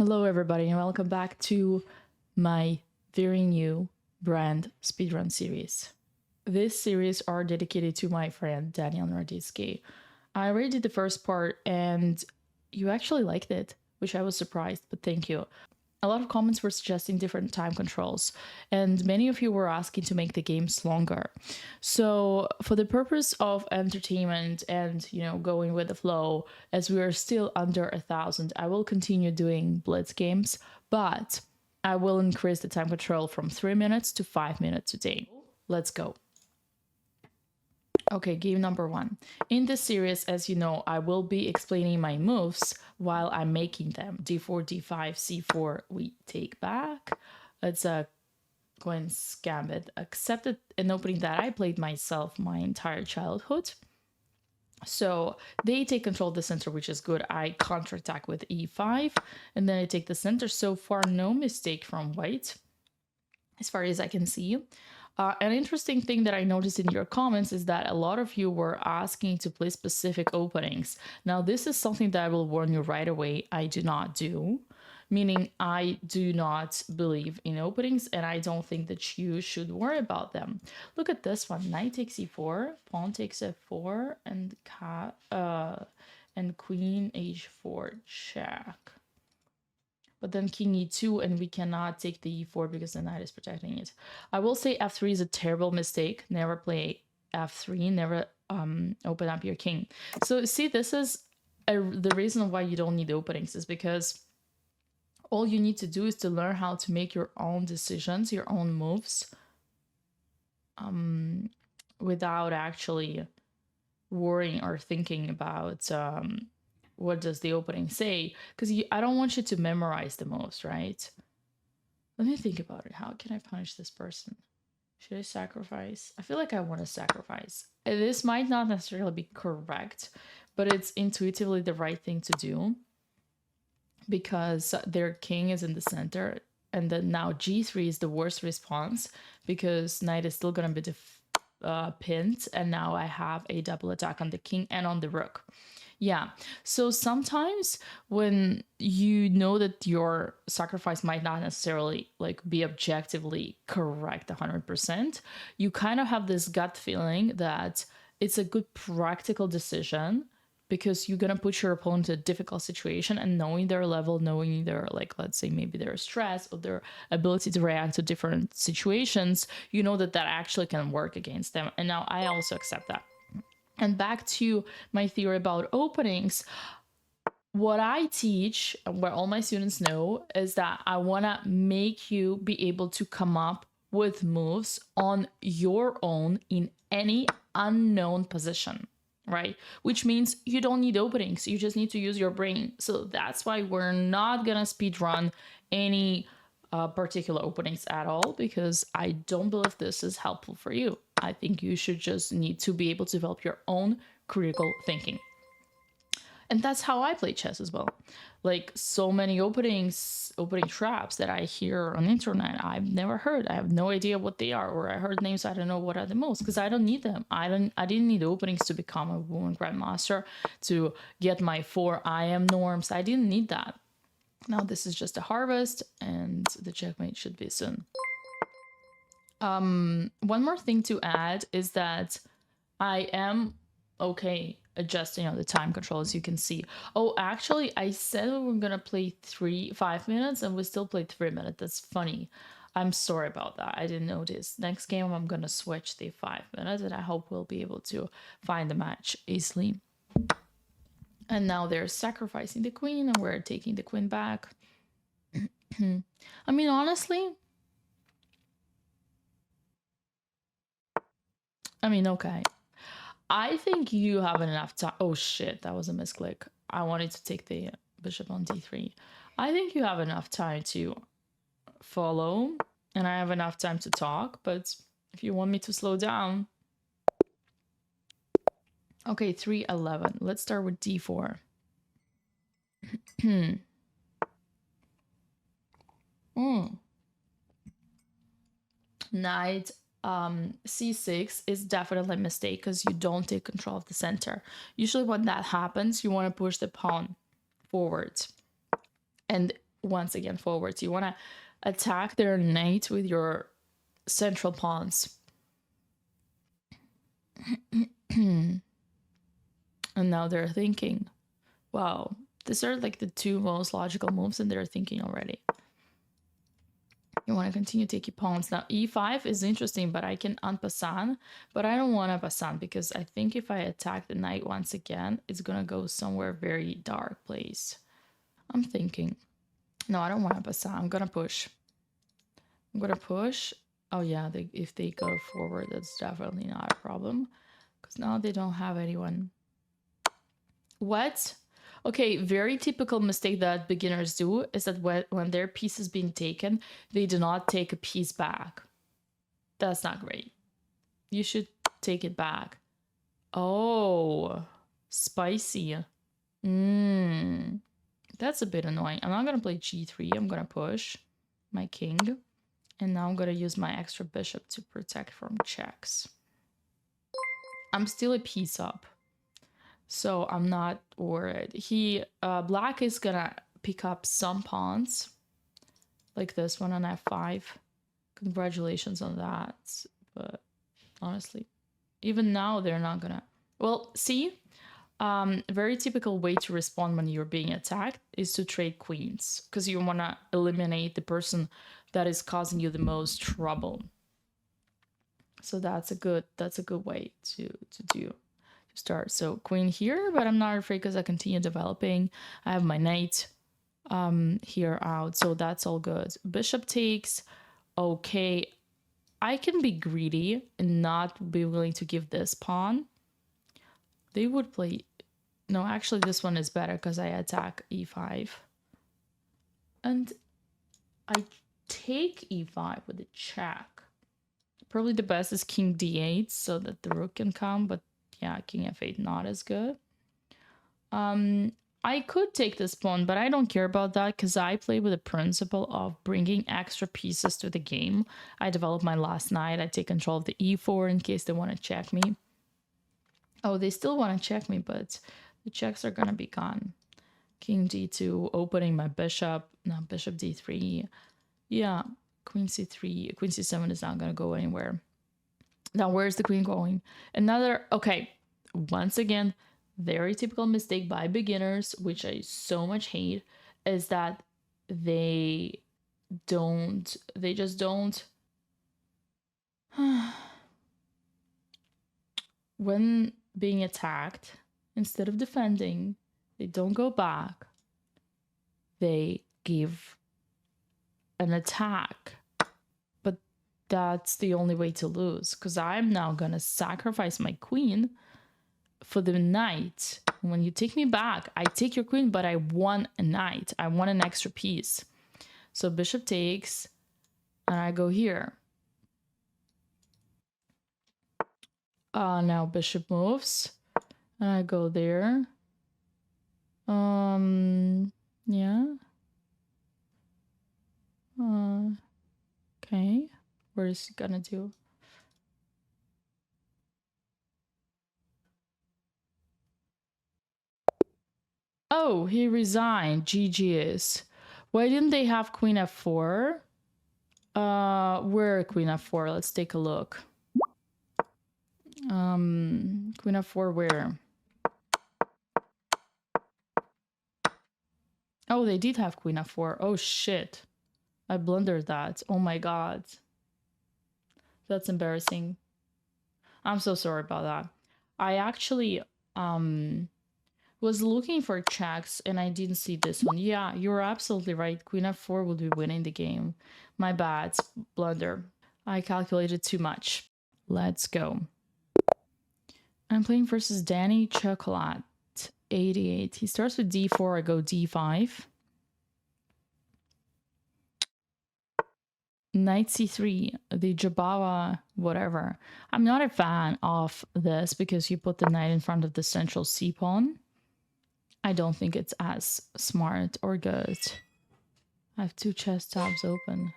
Hello everybody and welcome back to my very new brand speedrun series. This series are dedicated to my friend Daniel Naroditsky. I already did the first part and you actually liked it, which I was surprised, but thank you. A lot of comments were suggesting different time controls, and many of you were asking to make the games longer. So for the purpose of entertainment and, going with the flow, as we are still under 1,000, I will continue doing blitz games, but I will increase the time control from 3 minutes to 5 minutes a day. Let's go. Okay, game number 1. In this series, as you know, I will be explaining my moves while I'm making them. D4, D5, C4, we take back. It's a Queen's Gambit, except that an opening that I played myself my entire childhood. So they take control of the center, which is good. I counterattack with E5, and then I take the center. So far, no mistake from white, as far as I can see. An interesting thing that I noticed in your comments is that a lot of you were asking to play specific openings. Now, this is something that I will warn you right away I do not do, meaning I do not believe in openings and I don't think that you should worry about them. Look at this one. Knight takes e4, pawn takes f4, and queen h4 check. But then king e2, and we cannot take the e4 because the knight is protecting it. I will say f3 is a terrible mistake. Never play f3, never open up your king. So see, this is the reason why you don't need openings, is because all you need to do is to learn how to make your own decisions, your own moves, without actually worrying or thinking about what does the opening say, because I don't want you to memorize the moves, right? Let me think about it. How can I punish this person? Should I sacrifice? I feel like I want to sacrifice. This might not necessarily be correct, but it's intuitively the right thing to do, because their king is in the center, and then now g3 is the worst response because knight is still going to be pinned, and now I have a double attack on the king and on the rook. Yeah, so sometimes when you know that your sacrifice might not necessarily be objectively correct 100%, you kind of have this gut feeling that it's a good practical decision, because you're going to put your opponent in a difficult situation, and knowing their level, knowing their, let's say maybe their stress or their ability to react to different situations, you know that actually can work against them. And now I also accept that. And back to my theory about openings, what I teach, what all my students know, is that I want to make you be able to come up with moves on your own in any unknown position, right? Which means you don't need openings. You just need to use your brain. So that's why we're not going to speedrun any particular openings at all, because I don't believe this is helpful for you. I think you should just need to be able to develop your own critical thinking. And that's how I play chess as well. So many opening traps that I hear on the internet, I've never heard. I have no idea what they are, or I heard names, I don't know what are the most, because I don't need them. I didn't need openings to become a woman grandmaster, to get my 4 IM norms. I didn't need that. Now this is just a harvest, and the checkmate should be soon. One more thing to add is that I am okay adjusting the time control, as you can see. Oh, actually, I said we were gonna play 5 minutes, and we still played 3 minutes. That's funny. I'm sorry about that. I didn't notice. Next game, I'm gonna switch the 5 minutes, and I hope we'll be able to find the match easily. And now they're sacrificing the queen, and we're taking the queen back. I mean, honestly, okay. I think you have enough time. Oh shit, that was a misclick. I wanted to take the bishop on d3. I think you have enough time to follow, and I have enough time to talk, but if you want me to slow down. Okay, 3-11. Let's start with d4. Knight c6 is definitely a mistake, because you don't take control of the center. Usually when that happens, you want to push the pawn forward. And once again forwards. You want to attack their knight with your central pawns. And now they're thinking, wow, these are like the two most logical moves, and they're thinking already. You want to continue taking pawns. Now e5 is interesting, but I can Enpassant, but I don't want Enpassant because I think if I attack the knight once again, it's gonna go somewhere very dark place. I'm thinking, no, I don't want Enpassant. I'm gonna push. I'm gonna push. Oh yeah, if they go forward, that's definitely not a problem because now they don't have anyone. What? Okay, very typical mistake that beginners do is that when their piece is being taken, they do not take a piece back. That's not great. You should take it back. Oh, spicy. That's a bit annoying. I'm not gonna play g3. I'm gonna push my king. And now I'm gonna use my extra bishop to protect from checks. I'm still a piece up, so I'm not worried. Black is gonna pick up some pawns, like this one on f5. Congratulations on that. But honestly, even now they're not gonna. Well, see, very typical way to respond when you're being attacked is to trade queens, because you want to eliminate the person that is causing you the most trouble. So that's a good way to start. So queen here, but I'm not afraid because I continue developing. I have my knight here out, so that's all good. Bishop takes. Okay, I can be greedy and not be willing to give this pawn. They would play. No, actually this one is better because I attack e5. And I take e5 with a check. Probably the best is king d8 so that the rook can come, but yeah, king f8 not as good. I could take this pawn, but I don't care about that because I play with the principle of bringing extra pieces to the game. I developed my last knight. I take control of the e4 in case they want to check me. Oh, they still want to check me, but the checks are going to be gone. King d2, opening my bishop. Now bishop d3. Yeah, queen c3. Queen c7 is not going to go anywhere. Now, where's the queen going? Another, okay, once again, very typical mistake by beginners, which I so much hate, is that they just don't. When being attacked, instead of defending, they don't go back. They give an attack. But that's the only way to lose, because I'm now gonna sacrifice my queen for the knight. When you take me back, I take your queen, but I want a knight. I want an extra piece. So bishop takes, and I go here. Now bishop moves, and I go there. Yeah. Okay. What is he gonna do? Oh, he resigned. GG's. Why didn't they have queen f4? Where queen f4? Let's take a look. Queen f4 where? Oh, they did have queen f4. Oh shit. I blundered that. Oh my god. That's embarrassing. I'm so sorry about that. I actually was looking for checks and I didn't see this one. Yeah, you're absolutely right. Queen f4 will be winning the game. My bad. Blunder. I calculated too much. Let's go. I'm playing versus Danny Chocolate 88. He starts with d4. I go d5. Knight c3, the Jabava, whatever. I'm not a fan of this because you put the knight in front of the central c pawn. I don't think it's as smart or good. I have two chess tabs open.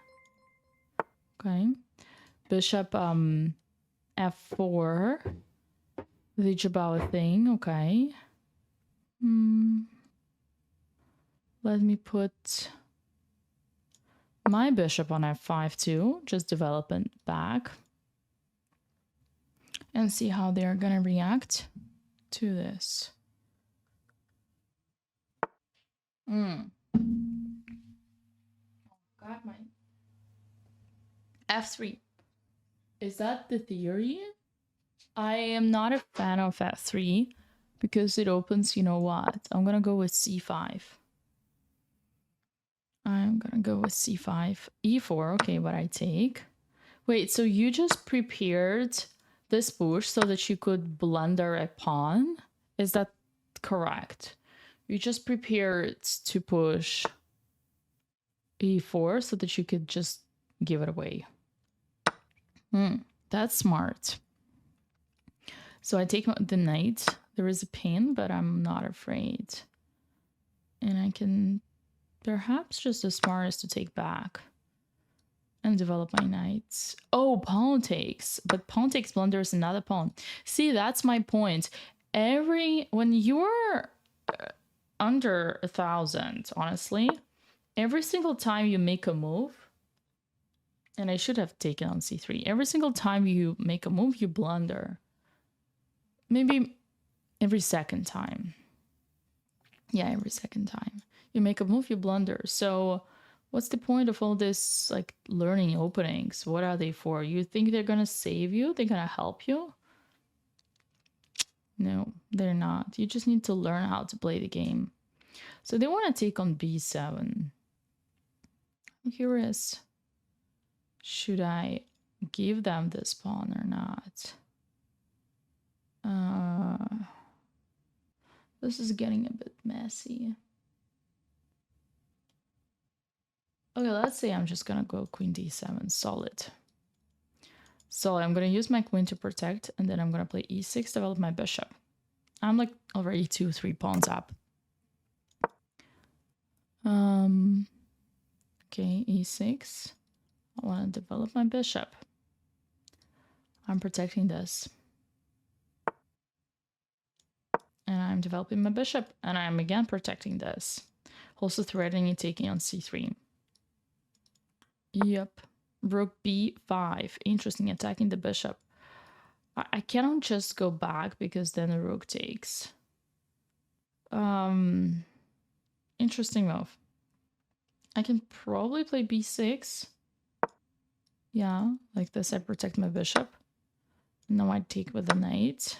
Okay. Bishop f4. The Jabava thing. Okay. Let me put my bishop on f5 too, just developing back. And see how they're gonna react to this. God, my f3. Is that the theory? I am not a fan of f3 because it opens, you know what? I'm gonna go with c5. I'm gonna go with c5. e4, okay, what I take. Wait, so you just prepared this push so that you could blunder a pawn? Is that correct? You just prepared to push e4 so that you could just give it away. That's smart. So I take the knight. There is a pin, but I'm not afraid. And I can perhaps just as smart as to take back and develop my knights. Oh, pawn takes. But pawn takes blunders another pawn. See, that's my point. When you're under 1,000, honestly, every single time you make a move, and I should have taken on c3, every single time you make a move, you blunder. Maybe every second time. Yeah, every second time. You make a move, you blunder. So what's the point of all this, like, learning openings? What are they for? You think they're gonna save you? They're gonna help you? No, they're not. You just need to learn how to play the game. So they want to take on b7. I'm curious. Should I give them this pawn or not? This is getting a bit messy. Okay, let's say I'm just gonna go queen d7, solid. So I'm gonna use my queen to protect, and then I'm gonna play e6, develop my bishop. I'm like already 2-3 pawns up. Okay, e6. I want to develop my bishop. I'm protecting this. And I'm developing my bishop, and I'm again protecting this. Also threatening and taking on c3. Yep. Rook b5. Interesting, attacking the bishop. I cannot just go back because then the rook takes. Interesting move. I can probably play b6. Yeah, like this I protect my bishop. Now I take with the knight.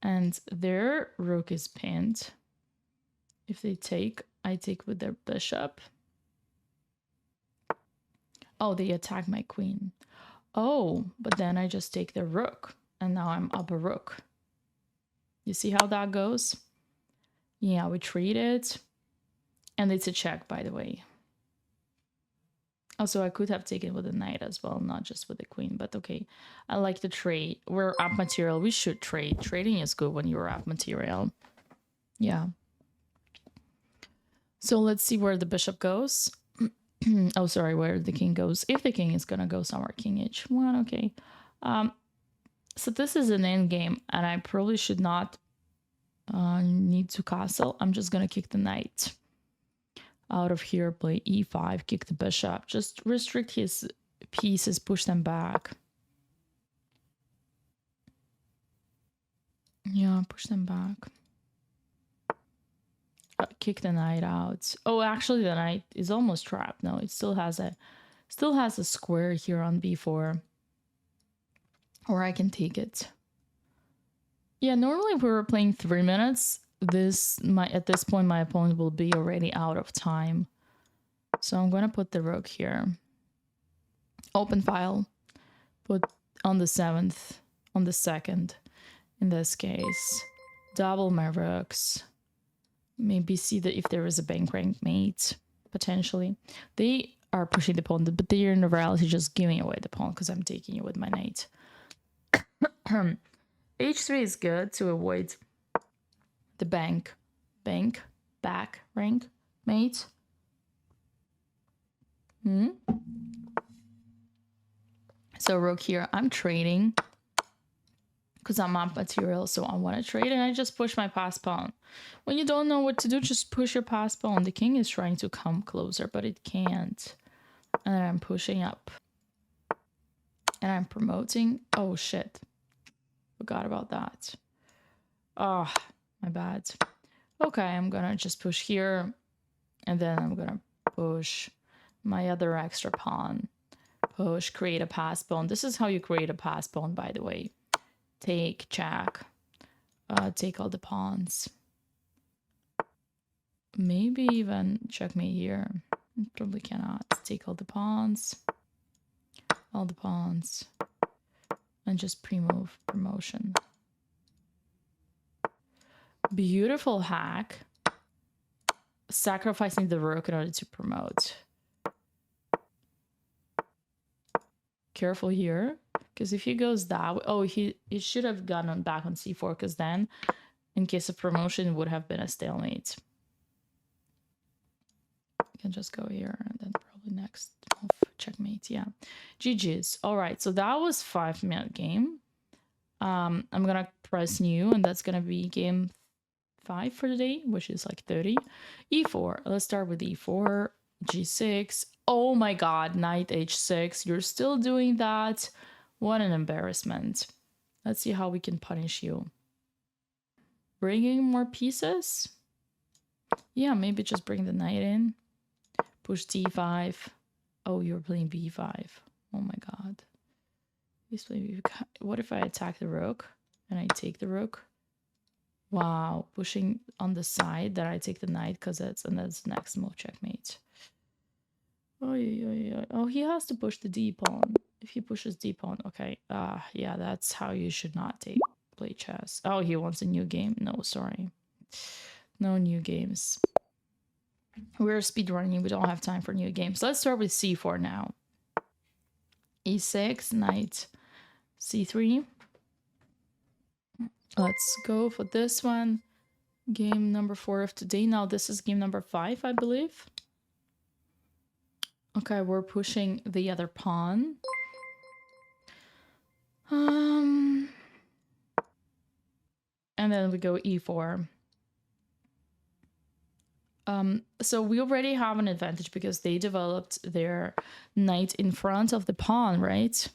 And their rook is pinned. If they take, I take with their bishop. Oh, they attack my queen. Oh, but then I just take their rook. And now I'm up a rook. You see how that goes? Yeah, we trade it. And it's a check, by the way. Also, I could have taken with the knight as well, not just with the queen, but okay. I like to trade. We're up material. We should trade. Trading is good when you're up material. Yeah. So let's see where the bishop goes. Oh, sorry, where the king goes. If the king is gonna go somewhere, king h1, okay. So this is an end game, and I probably should not need to castle. I'm just gonna kick the knight out of here, play e5, kick the bishop, just restrict his pieces, push them back. Yeah, push them back. Kick the knight out. Oh, actually the knight is almost trapped. No, it still has a square here on b4. Or I can take it. Yeah, normally if we were playing 3 minutes, at this point my opponent will be already out of time. So I'm gonna put the rook here. Open file. Put on the 7th, on the 2nd, in this case. Double my rooks. Maybe see that if there is a bank rank mate, potentially. They are pushing the pawn, but they are in reality just giving away the pawn because I'm taking it with my knight. h3 is good to avoid the back rank mate. So rook here, I'm trading because I'm up material, so I want to trade, and I just push my pass pawn. When you don't know what to do, just push your pass pawn. The king is trying to come closer, but it can't. And then I'm pushing up. And I'm promoting. Oh, shit. Forgot about that. Oh, my bad. Okay, I'm gonna just push here. And then I'm gonna push my other extra pawn. Push, create a pass pawn. This is how you create a pass pawn, by the way. Take, check. Take all the pawns. Maybe even checkmate here. Probably cannot. Take all the pawns. All the pawns. And just pre-move promotion. Beautiful hack. Sacrificing the rook in order to promote. Careful here. Because if he goes that way, oh, he should have gone on back on c4, because then, in case of promotion, it would have been a stalemate. You can just go here, and then probably next move, checkmate, yeah. GG's. All right, so that was 5-minute game. I'm gonna press new, and that's gonna be game 5 for the day, which is like 30. E4, let's start with E4, G6. Oh my god, knight H6, you're still doing that? What an embarrassment. Let's see how we can punish you. Bringing more pieces? Yeah, maybe just bring the knight in. Push D5. Oh, you're playing B5. Oh my god. He's playing B5. What if I attack the rook and I take the rook? Wow, pushing on the side that I take the knight because that's the next move, checkmate. Oh, yeah. Oh, he has to push the D pawn. If he pushes D pawn, okay. Yeah, that's how you should not play chess. Oh, he wants a new game. No, sorry. No new games. We're speedrunning. We don't have time for new games. Let's start with C4 now. E6, knight, C3. Let's go for this one. Game number 4 of today. Now this is game number 5, I believe. Okay, we're pushing the other pawn. And then we go E4. So we already have an advantage because they developed their knight in front of the pawn, right?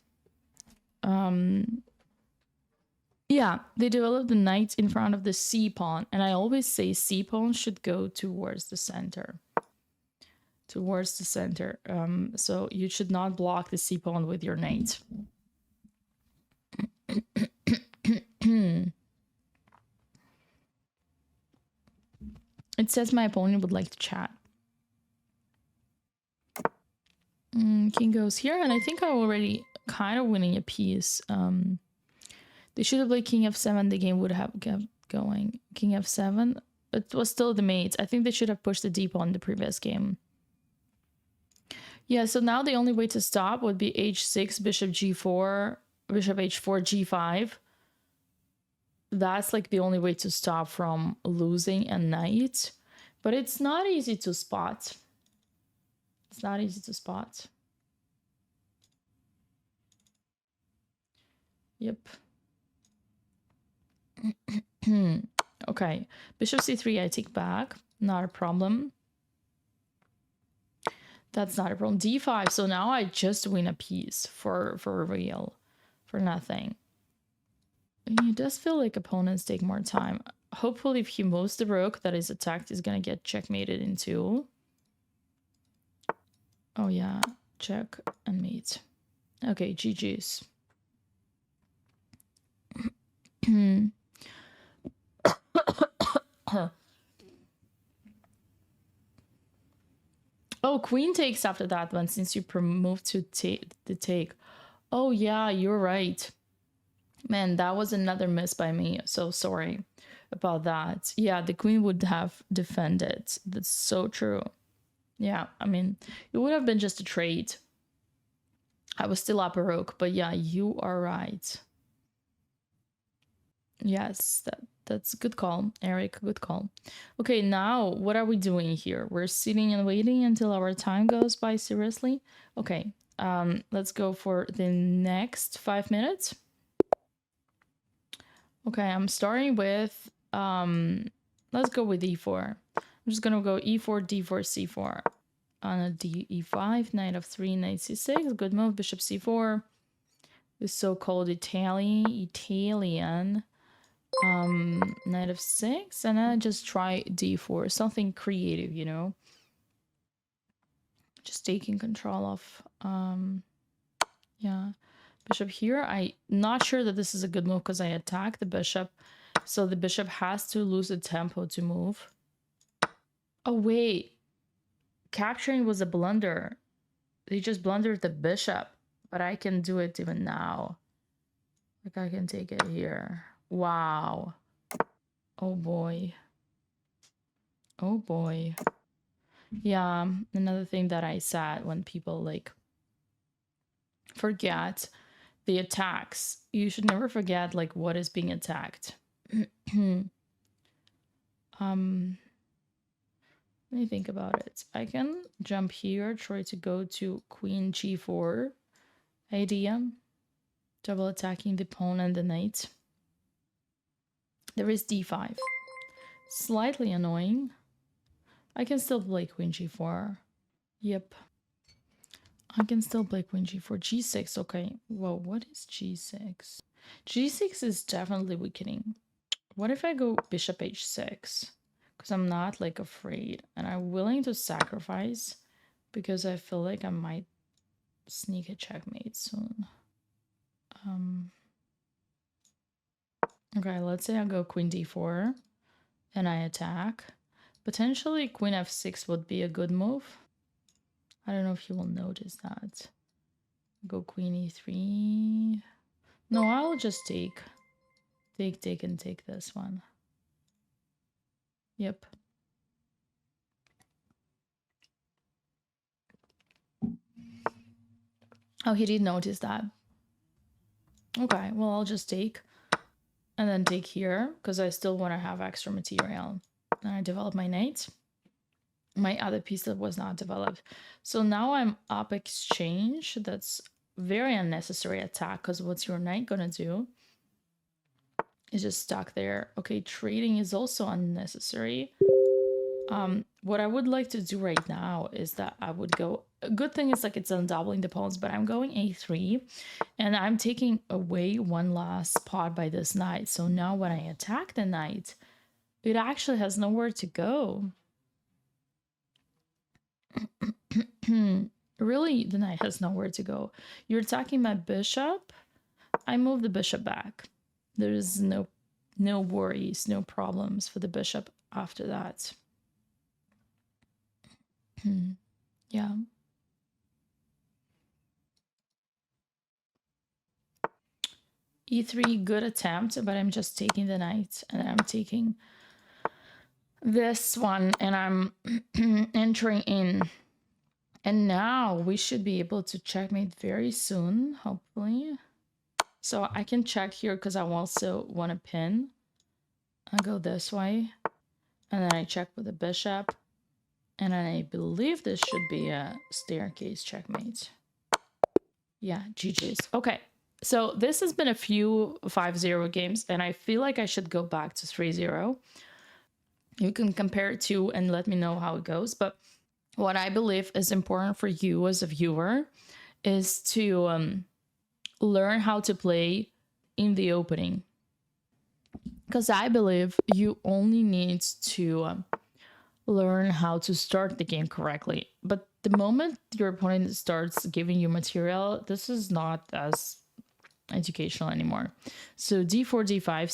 Yeah, they developed the knight in front of the C pawn, and I always say C pawn should go towards the center. Towards the center. So you should not block the C pawn with your knight. It says my opponent would like to chat. King goes here, and I think I'm already kind of winning a piece. They should have played King F7. The game would have kept going. King F7. It was still the mate. I think they should have pushed the D pawn in the previous game. Yeah, so now the only way to stop would be H6, Bishop G4, Bishop H4, G5. That's like the only way to stop from losing a knight. But it's not easy to spot. It's not easy to spot. Yep. Okay. Bishop C3 I take back. Not a problem. That's not a problem. D5. So now I just win a piece for real. For nothing. It does feel like opponents take more time. Hopefully if he moves the rook that is attacked, he's gonna get checkmated into. Oh yeah. Check and mate. Okay, GG's. Oh, queen takes after that one since you moved to the take. Oh yeah, you're right. Man, that was another miss by me. So sorry about that. Yeah, the queen would have defended. That's so true. Yeah, I mean, it would have been just a trade. I was still up a rook, but yeah, you are right. Yes, that's a good call, Eric. Good call. Okay, now what are we doing here? We're sitting and waiting until our time goes by. Seriously? Okay. Let's go for the next 5 minutes. Okay, I'm starting with, let's go with e4. I'm just gonna go e4, d4, c4. On a d, e5, knight f3, knight c6. Good move, bishop c4. The so-called Italian knight f6, and then I just try d4, something creative, you know, just taking control of yeah, bishop here. I'm not sure that this is a good move because I attack the bishop, so the bishop has to lose the tempo to move. Oh wait, capturing was a blunder. They just blundered the bishop, but I can do it even now. Like I can take it here. Wow. Oh boy. Oh boy. Yeah, another thing that I said, when people like forget the attacks, you should never forget like what is being attacked. Let me think about it. I can jump here, try to go to queen g4 idea, double attacking the pawn and the knight. There is d5. Slightly annoying. I can still play queen g4. Yep. I can still play queen g4. g6, okay. Whoa, what is g6? g6 is definitely weakening. What if I go bishop h6? Because I'm not like afraid, and I'm willing to sacrifice because I feel like I might sneak a checkmate soon. Okay, let's say I go queen d4 and I attack. Potentially queen f6 would be a good move. I don't know if you will notice that. Go queen e3. No, I'll just take, and take this one. Yep. Oh, he did notice that. Okay, well, I'll just take and then take here because I still want to have extra material. And I develop my knight. My other piece that was not developed. So now I'm up exchange. That's very unnecessary attack because what's your knight gonna do? Is just stuck there. Okay, trading is also unnecessary. What I would like to do right now is that I would go, a good thing is like it's undoubling the pawns, but I'm going a3 and I'm taking away one last spot by this knight. So now when I attack the knight, it actually has nowhere to go. Really, the knight has nowhere to go. You're attacking my bishop. I move the bishop back. There's no worries, no problems for the bishop after that. Yeah. e3, good attempt, but I'm just taking the knight and I'm taking this one and I'm entering in. And now we should be able to checkmate very soon, hopefully. So I can check here because I also want to pin. I go this way and then I check with the bishop. And then I believe this should be a staircase checkmate. Yeah, GG's. Okay, so this has been a few 5-0 games, and I feel like I should go back to 3-0. You can compare it to and let me know how it goes. But what I believe is important for you as a viewer is to learn how to play in the opening. Because I believe you only need to learn how to start the game correctly. But the moment your opponent starts giving you material, this is not as educational anymore. So d4, d5,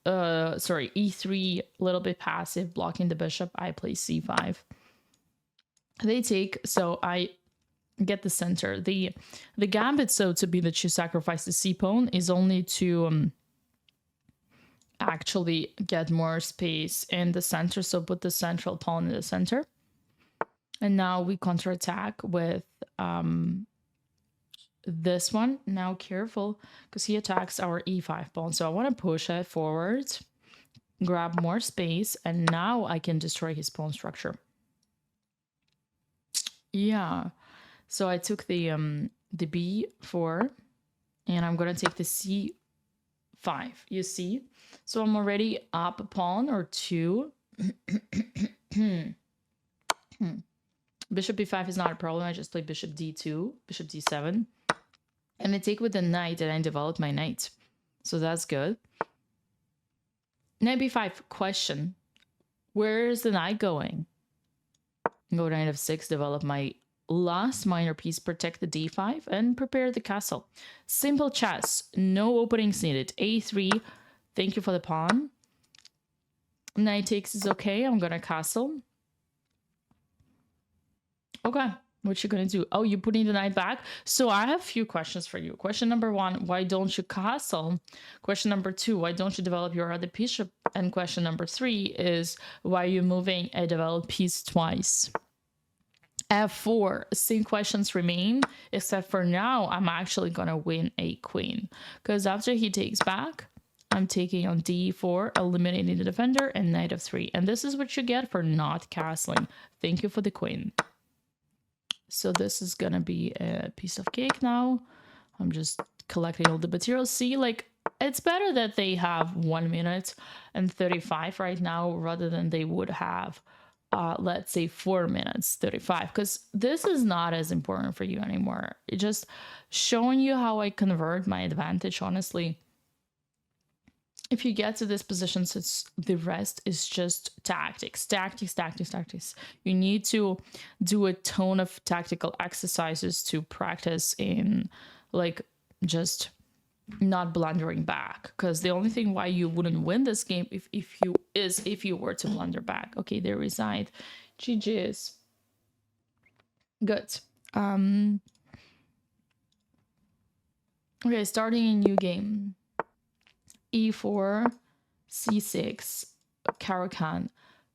c4, e3, a little bit passive, blocking the bishop. I play c5. They take, so I get the center. The gambit, so to be that you sacrifice the c-pawn, is only to actually get more space in the center, so put the central pawn in the center. And now we counterattack with this one. Now careful, because he attacks our e5 pawn. So I want to push it forward, grab more space, and now I can destroy his pawn structure. Yeah. So I took the b4, and I'm gonna take the c5 5, you see? So I'm already up a pawn or 2. Bishop b5 is not a problem. I just play bishop d2, bishop d7. And I take with the knight and I develop my knight. So that's good. Knight b5, question. Where is the knight going? Go to knight f6, develop my last minor piece, protect the d5, and prepare the castle. Simple chess, no openings needed. a3, thank you for the pawn. Knight takes is okay, I'm gonna castle. Okay, what you gonna do? Oh, you're putting the knight back? So I have a few questions for you. Question number 1, why don't you castle? Question number 2, why don't you develop your other bishop? And question number 3 is, why are you moving a developed piece twice? F4, same questions remain, except for now, I'm actually gonna win a queen. Because after he takes back, I'm taking on d4, eliminating the defender, and knight f3. And this is what you get for not castling. Thank you for the queen. So this is gonna be a piece of cake now. I'm just collecting all the materials. See, like, it's better that they have 1 minute and 35 right now rather than they would have, let's say, 4 minutes 35, because this is not as important for you anymore. It's just showing you how I convert my advantage, honestly. If you get to this position, it's the rest is just tactics. You need to do a ton of tactical exercises to practice in, like, just not blundering back. Because the only thing why you wouldn't win this game if you were to blunder back. Okay, they reside. GG's. Good. Okay, starting a new game. e4, c6, Caro-Kann.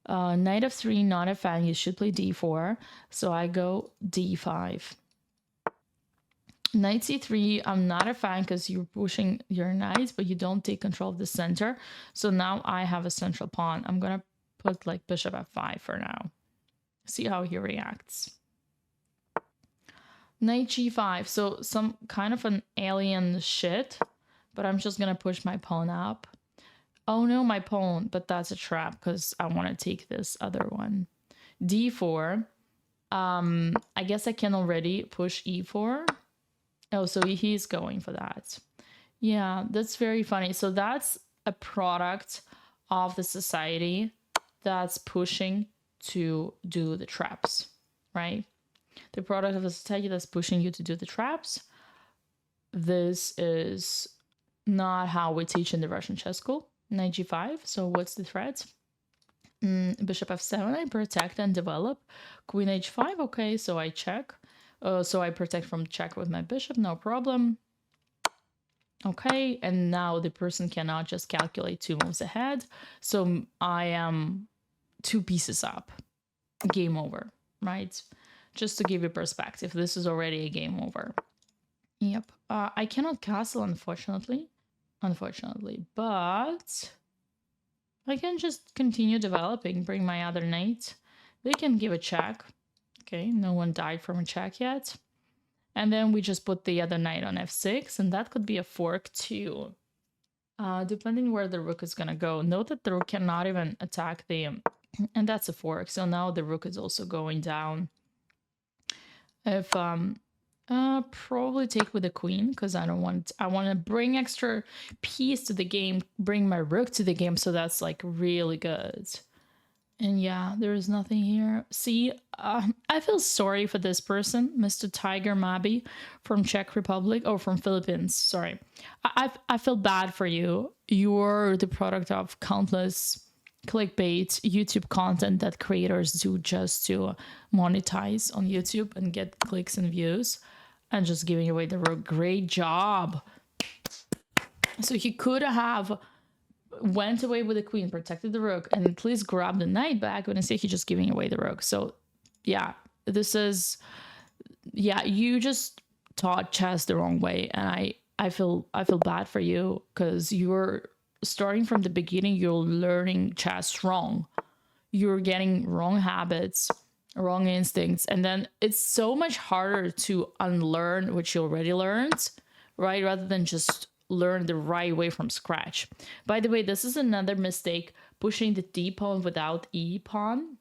Knight f3, not a fan. You should play d4. So I go d5. Knight c3, I'm not a fan because you're pushing your knights, but you don't take control of the center. So now I have a central pawn. I'm going to put like bishop f5 for now. See how he reacts. Knight g5. So some kind of an alien shit. But I'm just going to push my pawn up. Oh no, my pawn. But that's a trap because I want to take this other one. d4. I guess I can already push e4. Oh, so he's going for that. Yeah, that's very funny. So that's a product of the society that's pushing to do the traps, right? The product of the society that's pushing you to do the traps. This is not how we teach in the Russian chess school. Knight g5. So what's the threat? Bishop f7. I protect and develop. Queen h5. Okay, so I check. So I protect from check with my bishop. No problem. Okay, and now the person cannot just calculate 2 moves ahead. So I am 2 pieces up. Game over, right? Just to give you perspective, this is already a game over. Yep. I cannot castle, unfortunately, but I can just continue developing, bring my other knight. They can give a check. Okay, no one died from a check yet. And then we just put the other knight on f6, and that could be a fork too. Depending where the rook is gonna go. Note that the rook cannot even attack the, and that's a fork. So now the rook is also going down. If probably take with the queen because I want to bring extra piece to the game, bring my rook to the game, so that's like really good. And yeah, there is nothing here. See, I feel sorry for this person, Mr. Tiger Mabi from Czech Republic, or from Philippines, sorry. I feel bad for you. You're the product of countless clickbait YouTube content that creators do just to monetize on YouTube and get clicks and views, and just giving away the rook. Great job. So he could have went away with the queen, protected the rook, and at least grabbed the knight back, but instead he's just giving away the rook. So yeah, this is, yeah, you just taught chess the wrong way, and I feel bad for you because you're starting from the beginning. You're learning chess wrong. You're getting wrong habits, wrong instincts, and then it's so much harder to unlearn what you already learned, right? Rather than just learn the right way from scratch. By the way, this is another mistake, pushing the D pawn without E pawn,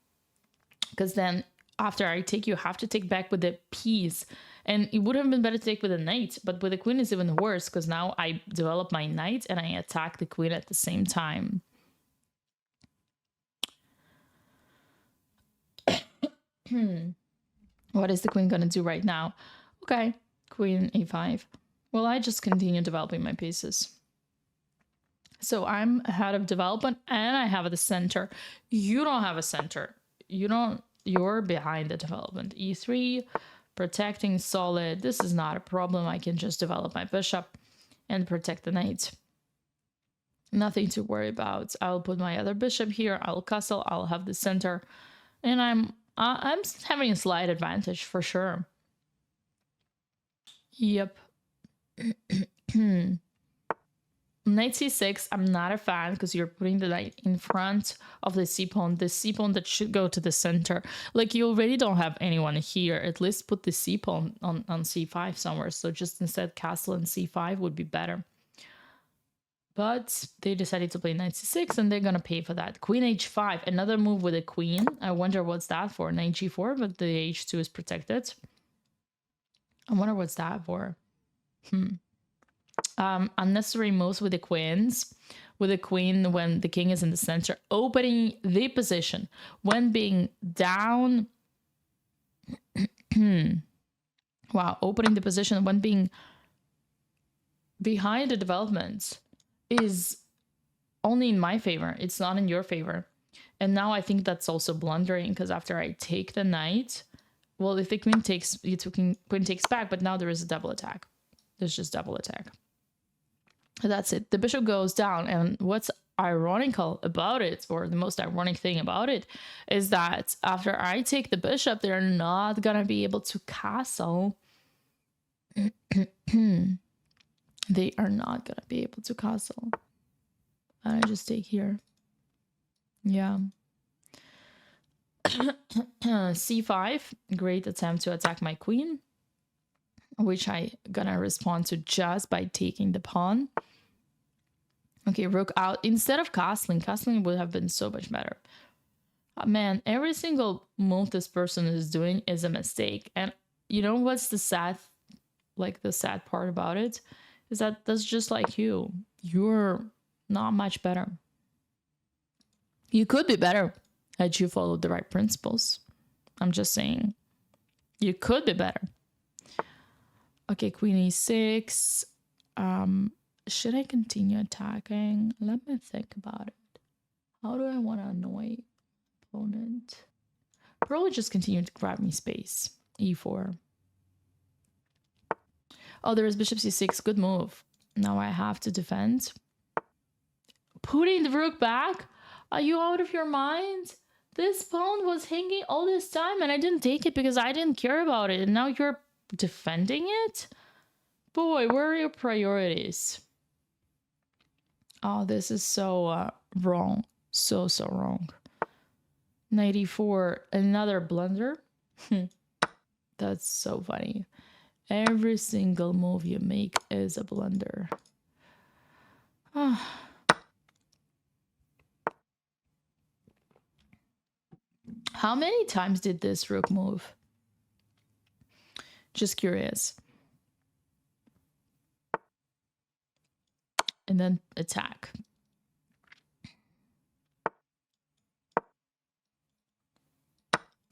because then after I take, you have to take back with the piece. And it would have been better to take with a knight, but with the queen is even worse, because now I develop my knight and I attack the queen at the same time. What is the queen gonna do right now? Okay, queen a5. Well, I just continue developing my pieces. So I'm ahead of development and I have the center. You don't have a center. You're behind the development. E3, protecting solid. This is not a problem. I can just develop my bishop and protect the knight. Nothing to worry about. I'll put my other bishop here. I'll castle. I'll have the center. And I'm having a slight advantage for sure. Yep. Knight c6, I'm not a fan because you're putting the knight in front of the c-pawn that should go to the center. Like, you already don't have anyone here. At least put the c-pawn on c5 somewhere. So just instead castle and c5 would be better. But they decided to play knight c6 and they're gonna pay for that. Queen h5, another move with a queen. I wonder what's that for. Knight g4, but the h2 is protected. I wonder what's that for. Unnecessary moves with the queens. With the queen when the king is in the center. Opening the position when being down. Wow, opening the position when being behind the development is only in my favor. It's not in your favor. And now I think that's also blundering, because after I take the knight, well, if the queen takes, queen takes back, but now there is a double attack. There's just double attack. That's it. The bishop goes down, and what's ironical about it, or the most ironic thing about it, is that after I take the bishop, they're not gonna be able to castle. They are not gonna be able to castle. And I just take here. Yeah. c5, great attempt to attack my queen, which I gonna respond to just by taking the pawn. Okay, rook out. Instead of castling would have been so much better. Man, every single move this person is doing is a mistake. And you know what's the sad part about it? Is that that's just like you. You're not much better. You could be better had you followed the right principles. I'm just saying. You could be better. Okay, queen e6. Should I continue attacking? Let me think about it. How do I want to annoy opponent? Probably just continue to grab me space. e4. Oh, there is bishop c6. Good move. Now I have to defend. Putting the rook back? Are you out of your mind? This pawn was hanging all this time and I didn't take it because I didn't care about it. And now you're defending it? Boy, where are your priorities? Oh, this is so wrong. So wrong. 94, another blunder. That's so funny. Every single move you make is a blunder. How many times did this rook move? Just curious. And then attack.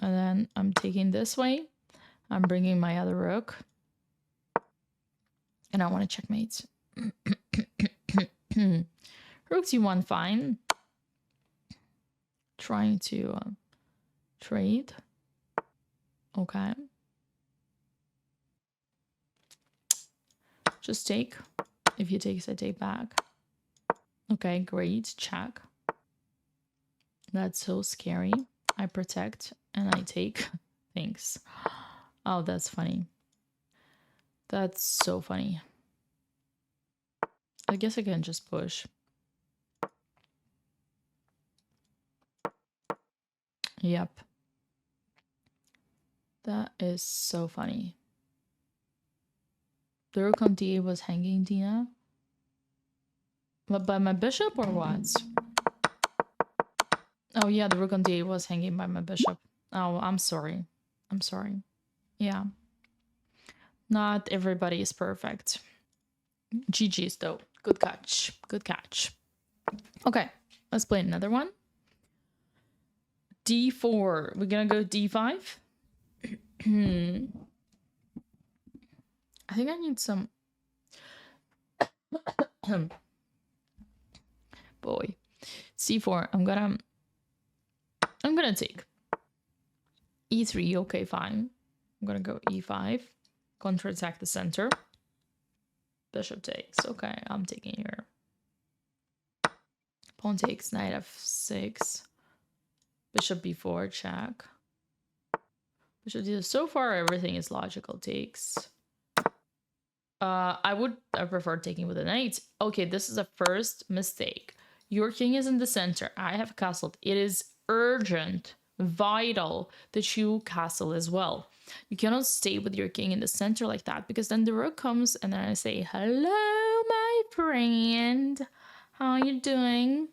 And then I'm taking this way. I'm bringing my other rook. And I want to checkmate. Rook c1, fine. Trying to trade. Okay. Just take. If he takes, I take back. Okay, great. Check. That's so scary. I protect and I take. Thanks. Oh, that's funny. That's so funny. I guess I can just push. Yep. That is so funny. The rook on d8 was hanging, Tina. By my bishop or what? Oh yeah, the rook on d8 was hanging by my bishop. Oh, I'm sorry. I'm sorry. Yeah. Not everybody is perfect. GG's though. Good catch. Good catch. Okay, let's play another one. D4. We're gonna go D5. I think I need some... Boy. C4. I'm gonna take. E3. Okay, fine. I'm gonna go E5. Counter-attack the center. Bishop takes. Okay, I'm taking here. Pawn takes. Knight F6. Bishop B4. Check. Bishop D2. So far, everything is logical takes. I prefer taking with a knight. Okay, this is a first mistake. Your king is in the center. I have castled. It is urgent, vital that you castle as well. You cannot stay with your king in the center like that, because then the rook comes and then I say, hello, my friend. How are you doing?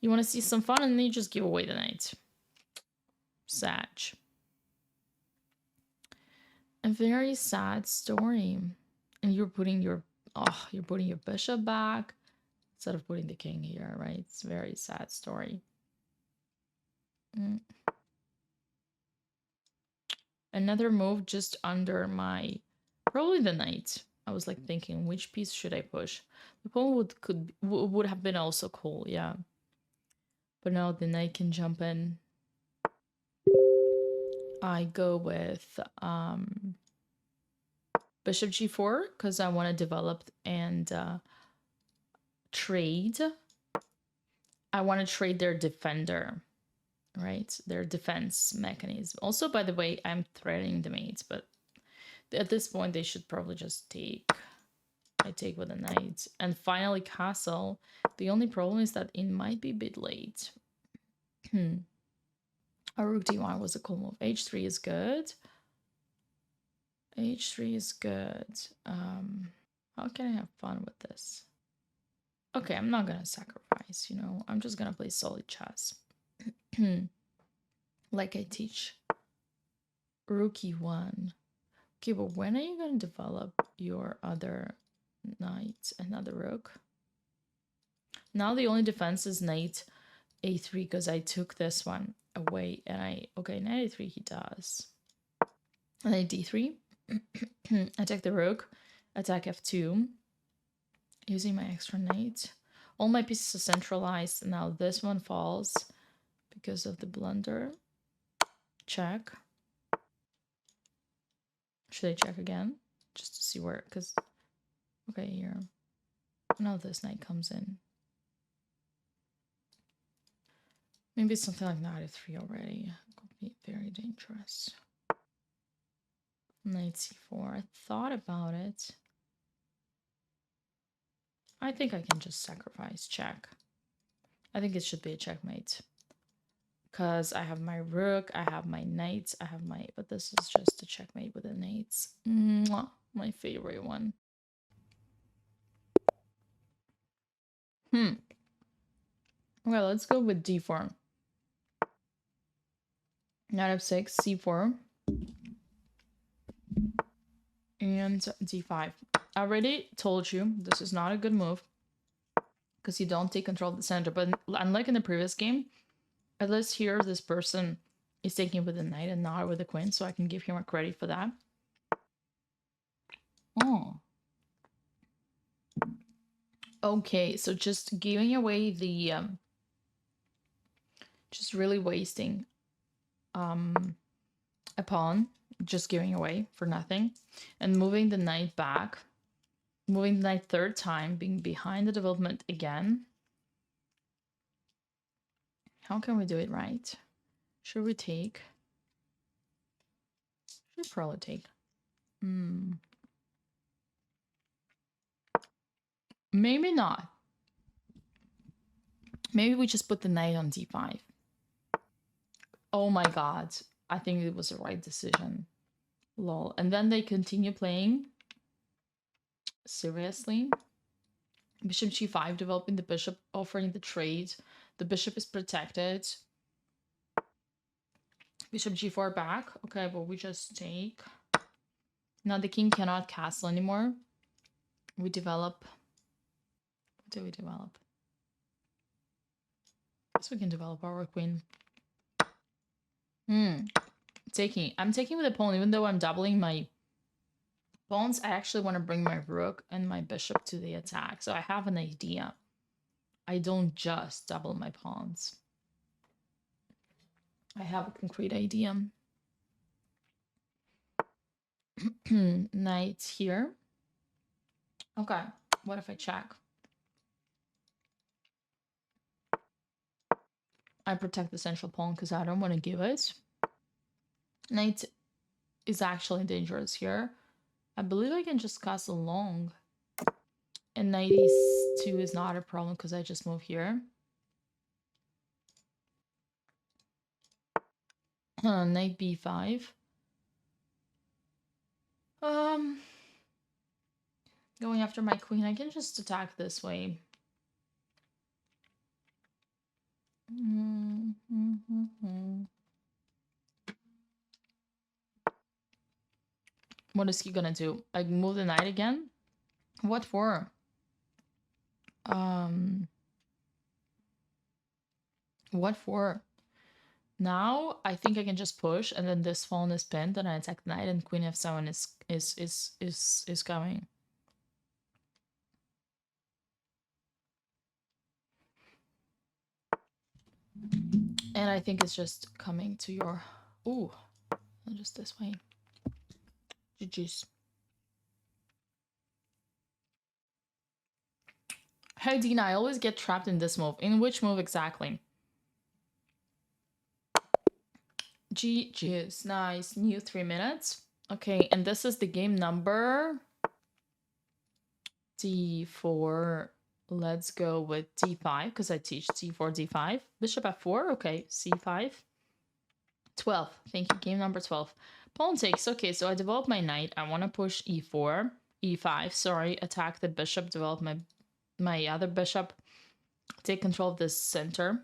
You want to see some fun? And then you just give away the knight. Sad. A very sad story. And you're putting your bishop back instead of putting the king here, right? It's a very sad story. Another move just under my, probably the knight. I was like thinking, which piece should I push? The pawn would have been also cool, yeah. But now the knight can jump in. I go with bishop g4 because I want to develop and trade. I want to trade their defender, right? Their defense mechanism. Also, by the way, I'm threatening the mates, but at this point they should probably just take. I take with a knight and finally castle. The only problem is that it might be a bit late. A rook d1 was a cool move. h3 is good. h3 is good. How can I have fun with this? Okay, I'm not gonna sacrifice, you know. I'm just gonna play solid chess. Like I teach. Rook e1. Okay, but when are you gonna develop your other knight, another rook? Now the only defense is knight a3 because I took this one away and okay, knight a3 he does. And then d3. Attack the rook. Attack f2. Using my extra knight. All my pieces are centralized. Now this one falls because of the blunder. Check. Should I check again? Just to see where, because... Okay, here. Now this knight comes in. Maybe it's something like knight f3 already. It could be very dangerous. Knight c4. I thought about it. I think I can just sacrifice. Check. I think it should be a checkmate. Because I have my rook, I have my knights, I have my... But this is just a checkmate with the knights. Mwah, my favorite one. Okay, let's go with d4. Knight f6, c4. And d5. I already told you this is not a good move. Because you don't take control of the center. But unlike in the previous game, at least here this person is taking with the knight and not with the queen. So I can give him a credit for that. Oh. Okay, so just giving away the... just really wasting a pawn. Just giving away for nothing. And moving the knight back. Moving the knight third time, being behind the development again. How can we do it right? Should we take? Should probably take. Maybe not. Maybe we just put the knight on d5. Oh my god. I think it was the right decision. Lol. And then they continue playing. Seriously? Bishop g5, developing the bishop, offering the trade. The bishop is protected. Bishop g4 back. Okay, but we just take. Now the king cannot castle anymore. We develop. What do we develop? I guess we can develop our queen. Taking. I'm taking with a pawn, even though I'm doubling my pawns. I actually want to bring my rook and my bishop to the attack. So I have an idea. I don't just double my pawns. I have a concrete idea. Knight here. Okay, what if I check? I protect the central pawn because I don't want to give it. Knight is actually dangerous here. I believe I can just castle long. And knight e2 is not a problem because I just move here. Knight b5. Going after my queen, I can just attack this way. What is he gonna do? Like move the knight again? What for? What for? Now I think I can just push, and then this pawn is pinned, and I attack the knight, and queen f7 is coming. And I think it's just coming to your. Ooh, just this way. GG's. Hey Dina, I always get trapped in this move. In which move exactly? GG's. Nice. New 3 minutes. Okay, and this is the game number d4. Let's go with d5 because I teach d4, d5. Bishop f4. Okay, c5. 12. Thank you. Game number 12. Pawn takes. Okay, so I develop my knight. I want to push e4, e5. Sorry, attack the bishop. Develop my other bishop. Take control of this center.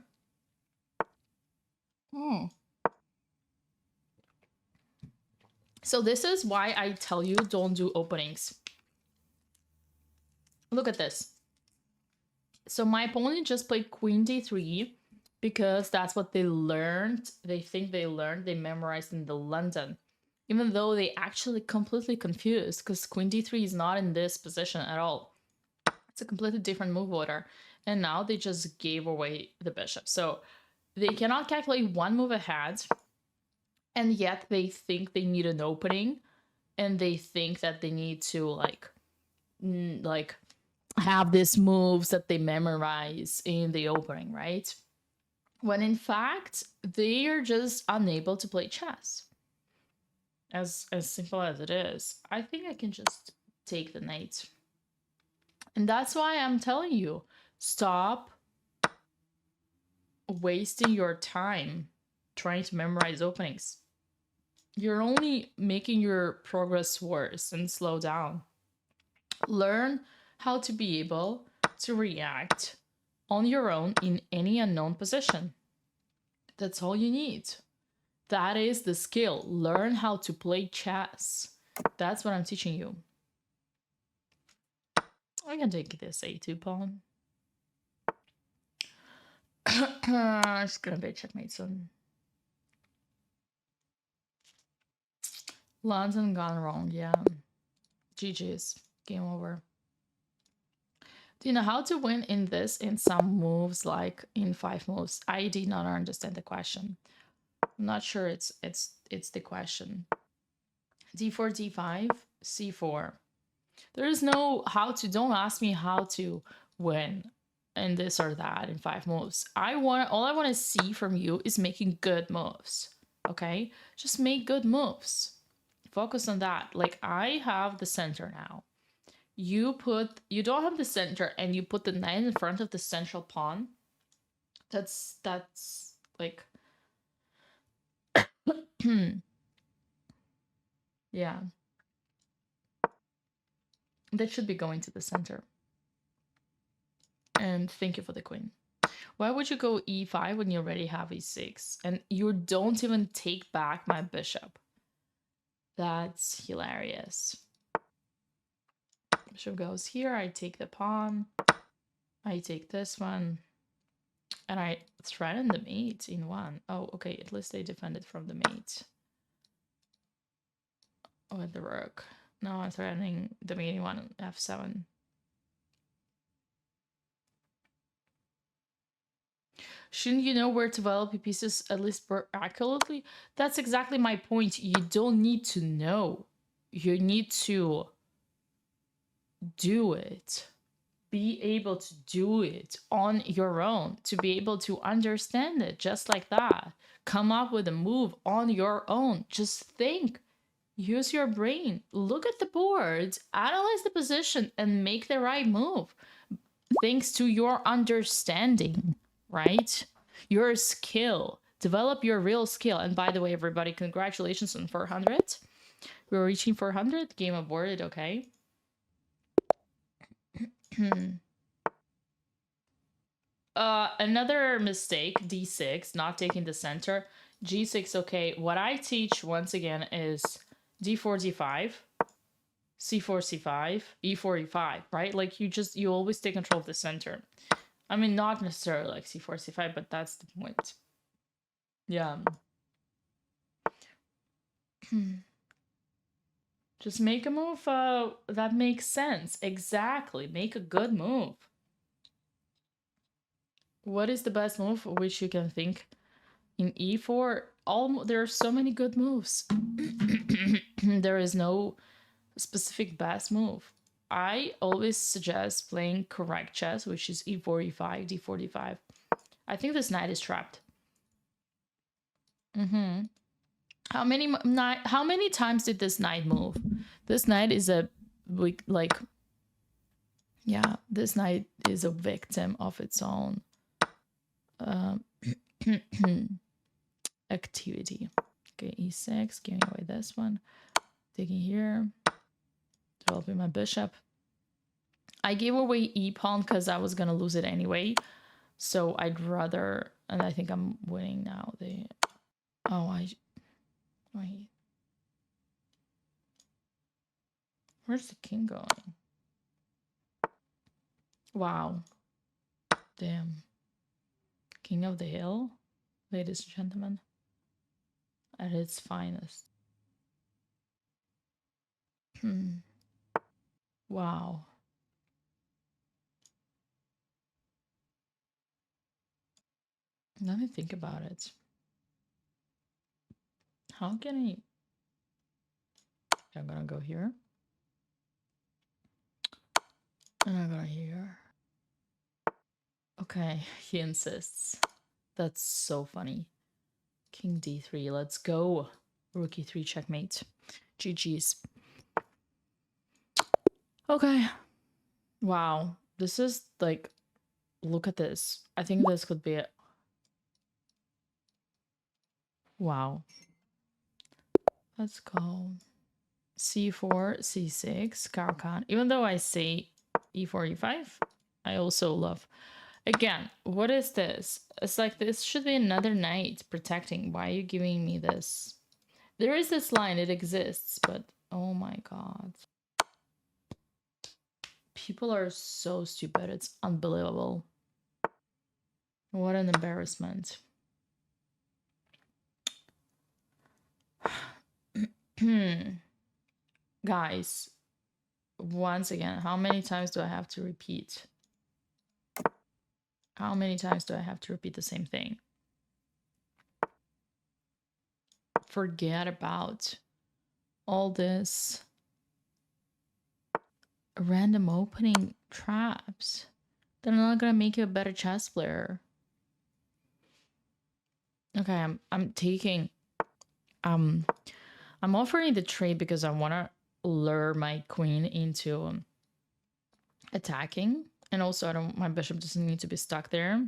So this is why I tell you don't do openings. Look at this. So my opponent just played queen d3 because that's what they learned. They think they learned. They memorized in the London. Even though they actually completely confused because queen d3 is not in this position at all. It's a completely different move order. And now they just gave away the bishop. So they cannot calculate one move ahead. And yet they think they need an opening. And they think that they need to like have these moves that they memorize in the opening, right? When in fact, they are just unable to play chess. As simple as it is. I think I can just take the knight. And that's why I'm telling you, stop wasting your time trying to memorize openings. You're only making your progress worse and slow down. Learn how to be able to react on your own in any unknown position. That's all you need. That is the skill. Learn how to play chess. That's what I'm teaching you. I can take this a2 pawn. It's gonna be a checkmate soon. London gone wrong, yeah. GG's. Game over. Do you know how to win in this in some moves, like in 5 moves? I did not understand the question. I'm not sure it's the question. d4, d5, c4. There is no how to. Don't ask me how to win in this or that in 5 moves. All I want to see from you is making good moves. Okay? Just make good moves. Focus on that. Like I have the center now. You don't have the center and you put the knight in front of the central pawn. That's like yeah. That should be going to the center. And thank you for the queen. Why would you go e5 when you already have e6? And you don't even take back my bishop. That's hilarious. Bishop goes here, I take the pawn. I take this one. And I threaten the mate in one. Oh, okay, at least they defended from the mate. With the rook. Now I'm threatening the mate in one, f7. Shouldn't you know where to develop your pieces at least accurately? That's exactly my point. You don't need to know. You need to do it. Be able to do it on your own, to be able to understand it just like that. Come up with a move on your own. Just think. Use your brain. Look at the board, analyze the position, and make the right move. Thanks to your understanding, right? Your skill. Develop your real skill. And by the way, everybody, congratulations on 400. We're reaching 400. Game aborted, okay. Another mistake, d6, not taking the center. g6, okay. What I teach, once again, is d4, d5. c4, c5, e4, e5, right? Like you always take control of the center. I mean, not necessarily like c4, c5, but that's the point. Yeah. Just make a move that makes sense. Exactly. Make a good move. What is the best move which you can think in e4? There are so many good moves. There is no specific best move. I always suggest playing correct chess, which is e4, e5, d4, d5. I think this knight is trapped. How many times did this knight move? This knight is this knight is a victim of its own activity. Okay, e6, giving away this one. Taking here. Developing my bishop. I gave away e-pawn because I was going to lose it anyway. So I'd rather... And I think I'm winning now. Wait. Where's the king going? Wow. Damn. King of the hill, ladies and gentlemen. At its finest. Wow. Let me think about it. How can I... I'm gonna go here. And I'm gonna here. Okay, he insists. That's so funny. King d3, let's go. Rook e3, checkmate. GG's. Okay. Wow. This is like... Look at this. I think this could be it. Wow. Let's go. c4, c6, Caro-Kann. Even though I say e4, e5, I also love... Again, what is this? It's like this should be another knight protecting. Why are you giving me this? There is this line, it exists, but oh my god. People are so stupid, it's unbelievable. What an embarrassment. Guys, once again, how many times do I have to repeat? How many times do I have to repeat the same thing? Forget about all this random opening traps. They're not gonna make you a better chess player. Okay, I'm taking... I'm offering the trade because I want to lure my queen into attacking. And also, my bishop doesn't need to be stuck there.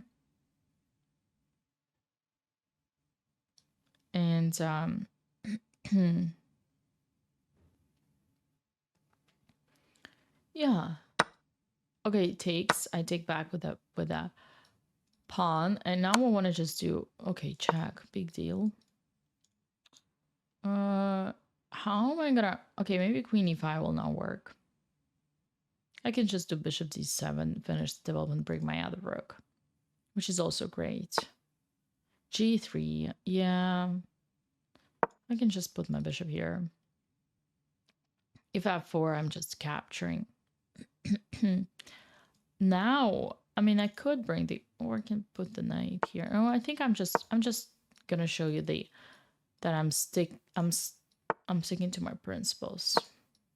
And yeah. Okay, takes. I take back with that pawn, and now we want to just do okay. Check. Big deal. How am I gonna? Okay, maybe queen e5 will not work. I can just do bishop d7, finish the development, bring my other rook, which is also great. G3, yeah. I can just put my bishop here. If I have 4, I'm just capturing. Now, I mean, I could bring the, or I can put the knight here. Oh, I think I'm just gonna show you that I'm sticking to my principles,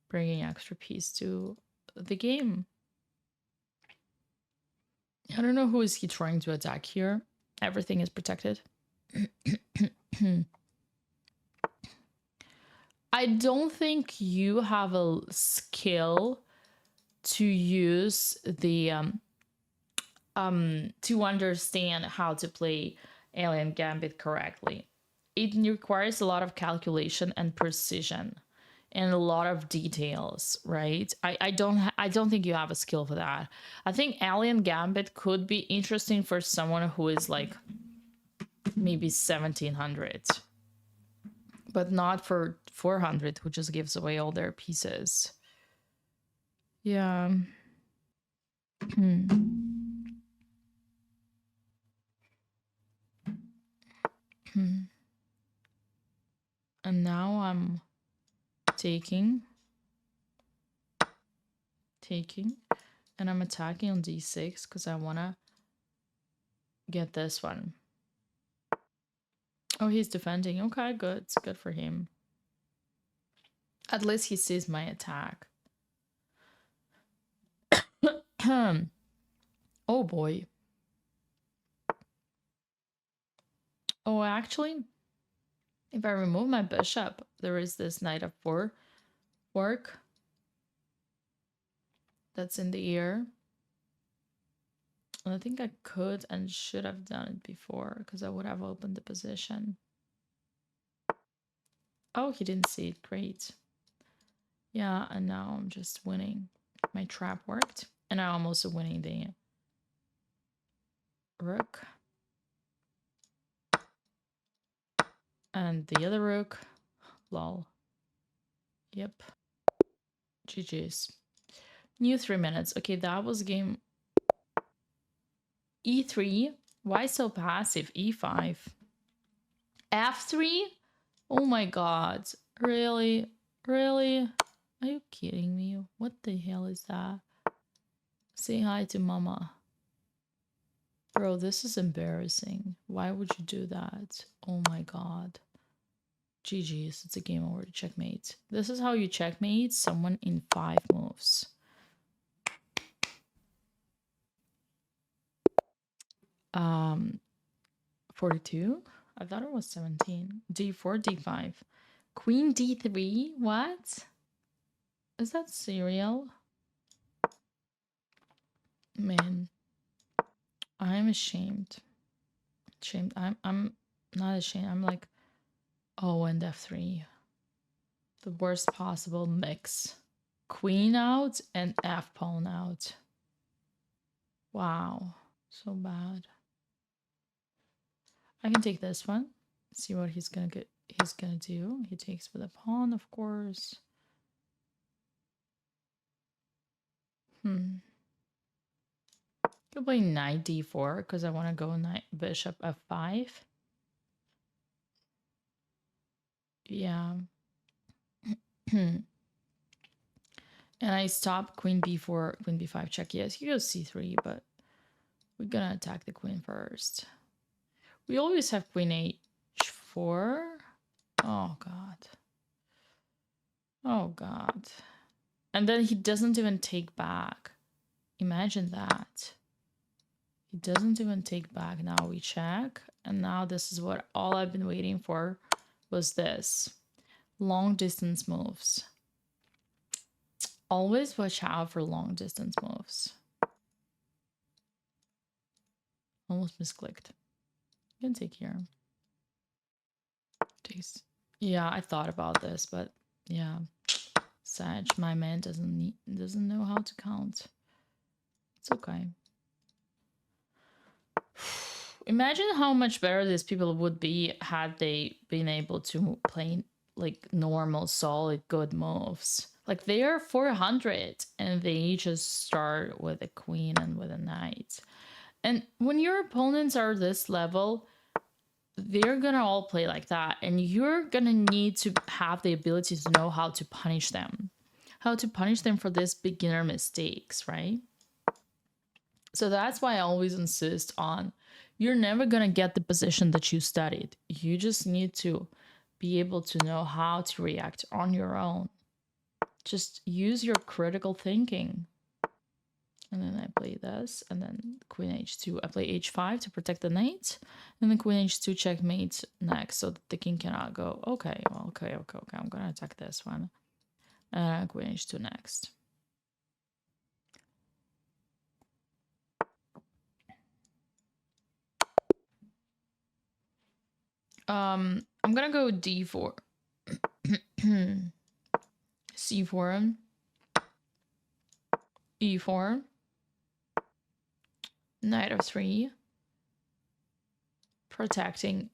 bringing extra piece to the game. I don't know who is he trying to attack here. Everything is protected. I don't think you have a skill to use the to understand how to play Alien Gambit correctly. It requires a lot of calculation and precision and a lot of details, right? I don't think you have a skill for that. I think Alien Gambit could be interesting for someone who is like maybe 1700, but not for 400 who just gives away all their pieces. Yeah. And now I'm taking, and I'm attacking on d6 because I want to get this one. Oh, he's defending. Okay, good. It's good for him. At least he sees my attack. Oh boy. Oh, actually, if I remove my bishop, there is this knight of 4 work that's in the air. And I think I could and should have done it before because I would have opened the position. Oh, he didn't see it. Great. Yeah, and now I'm just winning. My trap worked. And now I'm also winning the rook. And the other rook. Lol. Yep. GG's. New 3 minutes. Okay, that was game E3. Why so passive? E5. F3? Oh my god. Really? Really? Are you kidding me? What the hell is that? Say hi to mama. Bro, this is embarrassing. Why would you do that? Oh my god. GG's. It's a game over. Checkmate. This is how you checkmate someone in 5 moves. Um, 42? I thought it was 17. D4, D5. Queen D3? What? Is that serial? Man, I'm ashamed. I'm not ashamed. I'm like, oh, and F3. The worst possible mix. Queen out and F pawn out. Wow, so bad. I can take this one. See what he's gonna do. He takes with a pawn, of course. I'll play knight d4 because I want to go knight bishop f5. Yeah. And I stop queen b4, queen b5 check. Yes, he goes c3, but we're gonna attack the queen first. We always have queen h4. Oh god. Oh god. And then he doesn't even take back. Imagine that. He doesn't even take back. Now we check. And now this is what all I've been waiting for was this. Long distance moves. Always watch out for long distance moves. Almost misclicked. You can take here. Takes. Yeah, I thought about this, but yeah. Sag, my man doesn't know how to count. It's okay. Imagine how much better these people would be had they been able to play like normal, solid, good moves. Like they are 400 and they just start with a queen and with a knight. And when your opponents are this level, they're gonna all play like that, and you're gonna need to have the ability to know how to punish them. How to punish them for these beginner mistakes, right? So that's why I always insist on you're never going to get the position that you studied. You just need to be able to know how to react on your own. Just use your critical thinking. And then I play this, and then queen h2. I play h5 to protect the knight, and then queen h2 checkmate next, so that the king cannot go. Okay, well, okay. I'm going to attack this one. Queen h2 next. I'm gonna go d4. c4, e4, knight of 3, protecting,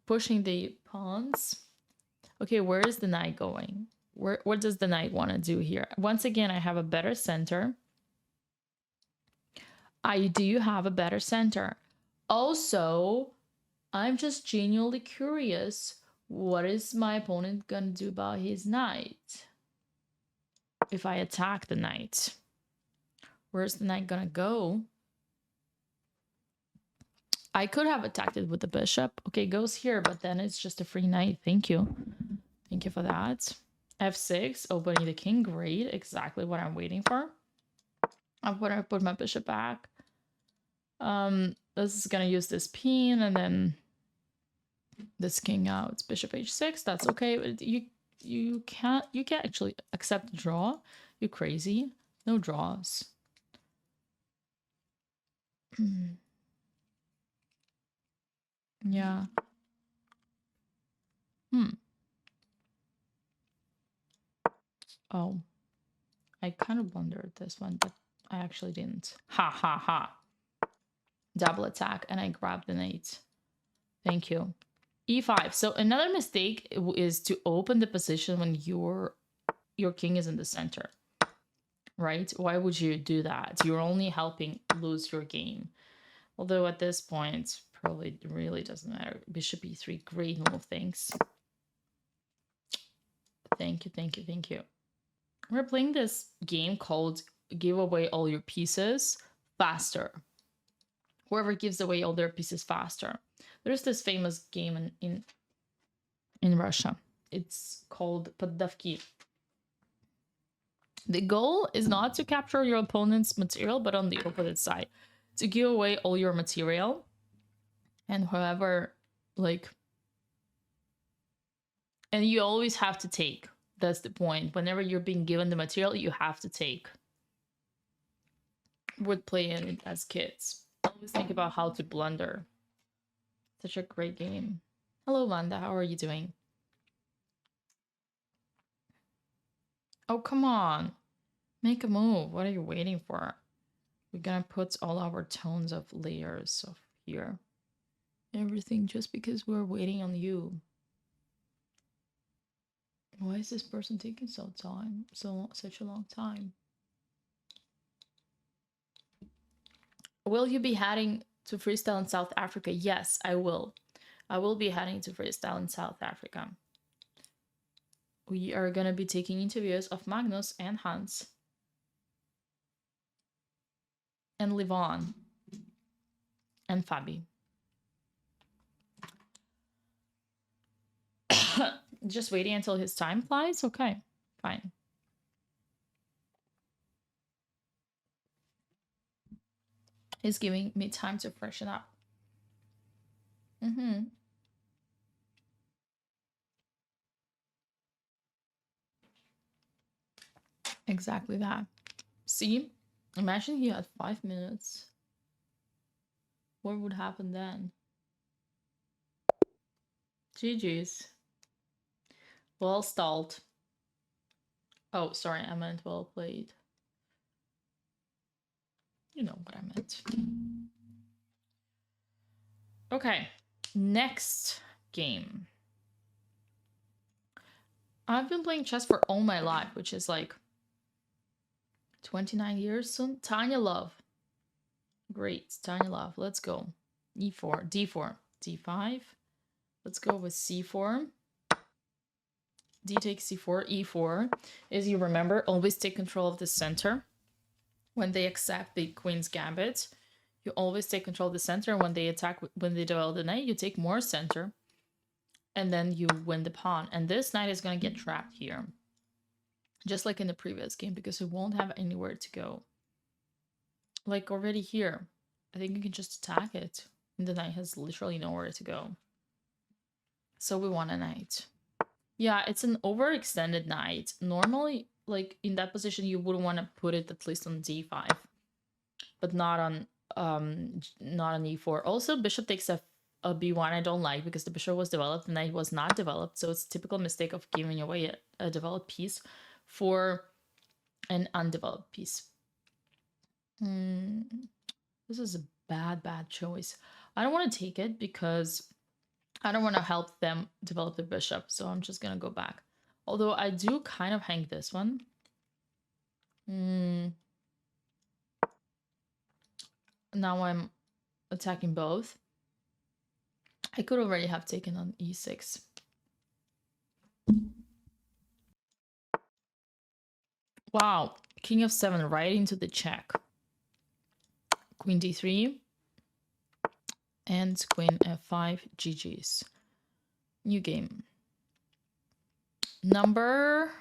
pushing the pawns. Okay, where is the knight going? What does the knight want to do here? Once again, I have a better center. I do have a better center. Also, I'm just genuinely curious, what is my opponent gonna do about his knight? If I attack the knight, where's the knight gonna go? I could have attacked it with the bishop. Okay, goes here, but then it's just a free knight. Thank you. Thank you for that. f6, opening the king. Great. Exactly what I'm waiting for. I'm gonna put my bishop back. This is gonna use this pin, and then this king out. It's bishop h6. That's okay. But you can't actually accept the draw. You crazy. No draws. Yeah. Oh. I kind of blundered this one, but I actually didn't. Ha ha ha. Double attack, and I grabbed the knight. Thank you. e5. So another mistake is to open the position when your king is in the center. Right? Why would you do that? You're only helping lose your game. Although at this point, probably really doesn't matter. Bishop e3, great move, thanks. Thank you. We're playing this game called Give Away All Your Pieces Faster. Whoever gives away all their pieces faster. There's this famous game in Russia. It's called Poddavki. The goal is not to capture your opponent's material, but on the opposite side, to give away all your material. And whoever, like, and you always have to take. That's the point. Whenever you're being given the material, you have to take. Would play it as kids. Always think about how to blunder. Such a great game. Hello, Wanda. How are you doing? Oh, come on. Make a move. What are you waiting for? We're gonna put all our tones of layers of here. Everything just because we're waiting on you. Why is this person taking such a long time? Will you be heading to freestyle in South Africa? Yes, I will. I will be heading to freestyle in South Africa. We are gonna be taking interviews of Magnus and Hans. And Livon. And Fabi. Just waiting until his time flies? Okay, fine. He's giving me time to freshen up. Exactly that. See? Imagine he had 5 minutes. What would happen then? GG's. Well stalled. Oh, sorry, I meant well played. You know what I meant. Okay, next game. I've been playing chess for all my life, which is like 29 years soon. Tanya Love. Great, Tanya Love. Let's go. E4, D4, D5. Let's go with C4. D takes C4, E4. As you remember, always take control of the center. When they accept the queen's gambit, you always take control of the center. When they attack, when they develop the knight, you take more center. And then you win the pawn. And this knight is going to get trapped here. Just like in the previous game, because it won't have anywhere to go. Like already here. I think you can just attack it. And the knight has literally nowhere to go. So we want a knight. Yeah, it's an overextended knight. Normally, like in that position, you would want to put it at least on d5. But not on e4. Also, bishop takes a b1 I don't like, because the bishop was developed, the knight was not developed. So it's a typical mistake of giving away a developed piece for an undeveloped piece. This is a bad choice. I don't want to take it because I don't want to help them develop the bishop. So I'm just going to go back. Although I do kind of hang this one. Now I'm attacking both. I could already have taken on e6. Wow, king of 7 right into the check. Queen d3 and queen f5. GG's. New game. Number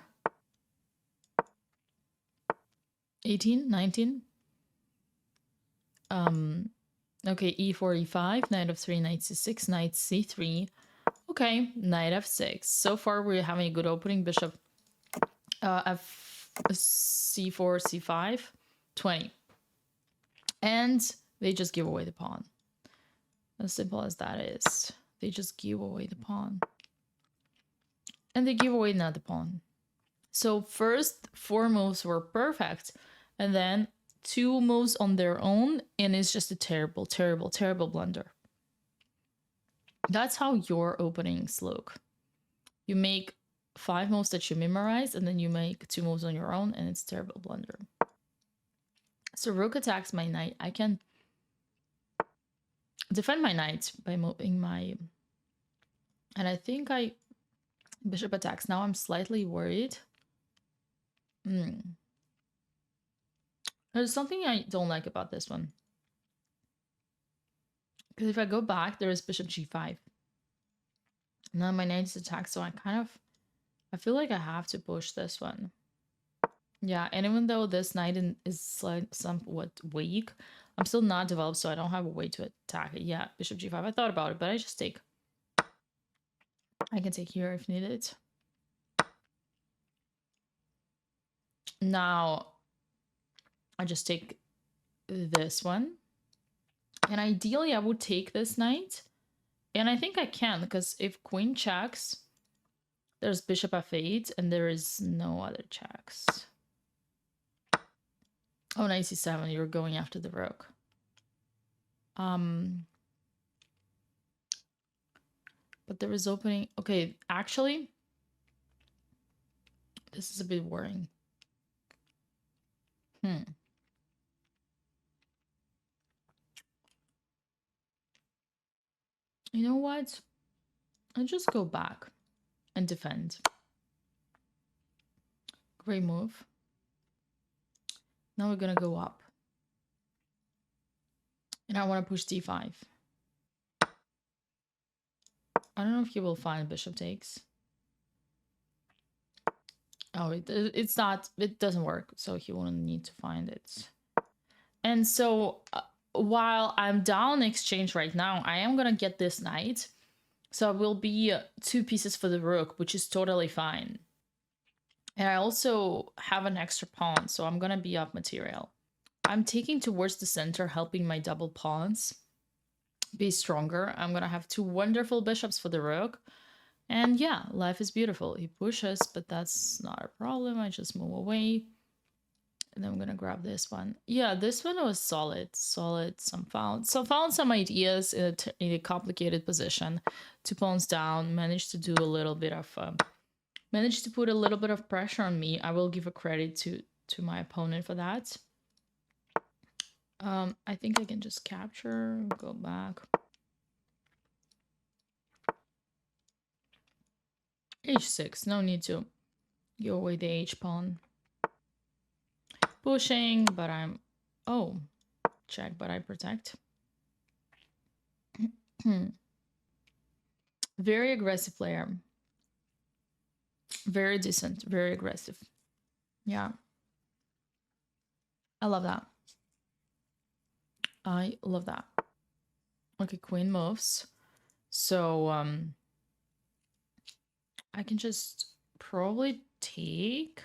18, 19. Okay, e4, e5, knight of3, knight c6, knight c3. Okay, knight f6. So far we're having a good opening. Bishop c4, c5, 20. And they just give away the pawn. As simple as that is. They just give away the pawn. And they give away another pawn. So first 4 moves were perfect. And then 2 moves on their own. And it's just a terrible blunder. That's how your openings look. You make 5 moves that you memorize. And then you make 2 moves on your own. And it's a terrible blunder. So Rook attacks my knight. I can defend my knight by moving my... And I think bishop attacks. Now I'm slightly worried. There's something I don't like about this one. Because if I go back, there is bishop g5. Now my knight is attacked, so I feel like I have to push this one. Yeah, and even though this knight is somewhat weak, I'm still not developed, so I don't have a way to attack it. Yeah, bishop g5. I thought about it, but I just take. I can take here if needed. Now, I just take this one. And ideally, I would take this knight. And I think I can, because if queen checks, there's bishop f8, and there is no other checks. Oh, knight c7, you're going after the rook. But there is opening. Okay, actually, this is a bit worrying. You know what? I'll just go back and defend. Great move. Now we're gonna go up. And I want to push d5. I don't know if he will find bishop takes. Oh, it's not, it doesn't work, so he won't need to find it. And so while I'm down exchange right now, I am gonna get this knight. So it will be 2 pieces for the rook, which is totally fine. And I also have an extra pawn, so I'm gonna be up material. I'm taking towards the center, helping my double pawns be stronger. I'm gonna have 2 wonderful bishops for the rook. And yeah, life is beautiful. He pushes, but that's not a problem. I just move away. And then I'm gonna grab this one. Yeah, this one was solid. Found some ideas in a complicated position. 2 pawns down. Managed to do a little bit of managed to put a little bit of pressure on me. I will give a credit to my opponent for that. I think I can just capture, go back. H6, no need to go away the H pawn. Pushing, but I'm, oh, check, but I protect. Very aggressive player. Very decent, very aggressive. Yeah. I love that. I love that. Okay, queen moves. So, I can just probably take.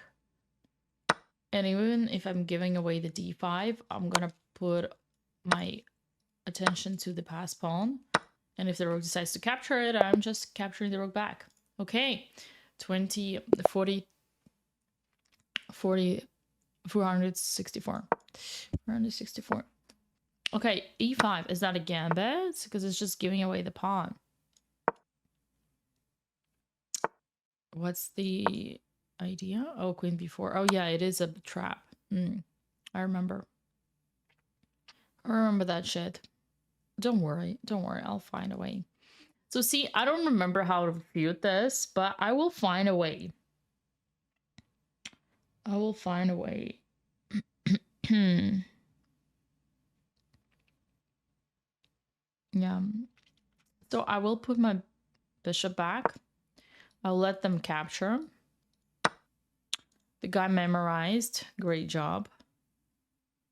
And even if I'm giving away the d5, I'm gonna put my attention to the pass pawn. And if the rook decides to capture it, I'm just capturing the rook back. Okay, 40, 464. 464. Okay, e5. Is that a gambit? Because it's just giving away the pawn. What's the idea? Oh, queen b4. Oh, yeah, it is a trap. I remember. I remember that shit. Don't worry. Don't worry. I'll find a way. So see, I don't remember how to refute this, but I will find a way. I will find a way. Yeah. So I will put my bishop back. I'll let them capture. The guy memorized. Great job.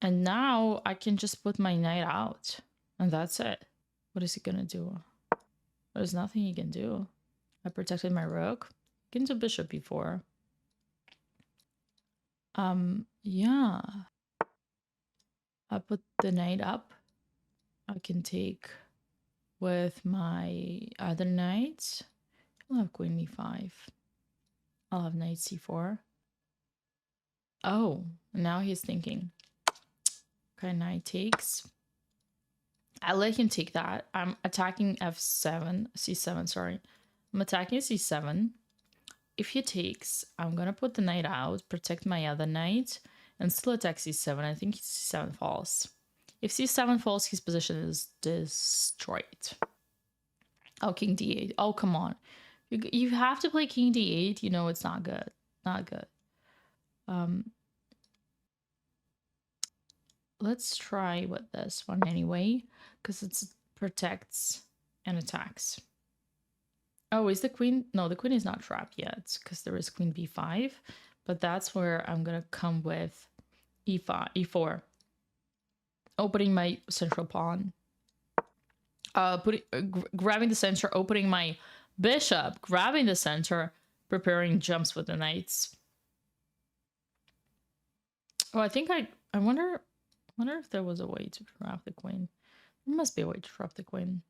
And now I can just put my knight out. And that's it. What is he gonna do? There's nothing he can do. I protected my rook. He can do bishop b4. Yeah. I put the knight up. I can take with my other knights. I'll have queen e5. I'll have knight c4. Oh, now he's thinking. Okay, knight takes. I let him take that. I'm attacking f7, c7, sorry. I'm attacking c7. If he takes, I'm gonna put the knight out, protect my other knight, and still attack c7. I think c7 falls. If c7 falls, his position is destroyed. Oh, king d8. Oh, come on. You have to play king d8. You know it's not good. Not good. Let's try with this one anyway, because it protects and attacks. Oh, is the queen? No, the queen is not trapped yet, because there is queen b5. But that's where I'm going to come with e4. Opening my central pawn. Grabbing the center, opening my bishop, grabbing the center, preparing jumps with the knights. Oh, I think I wonder if there was a way to trap the queen. There must be a way to trap the queen.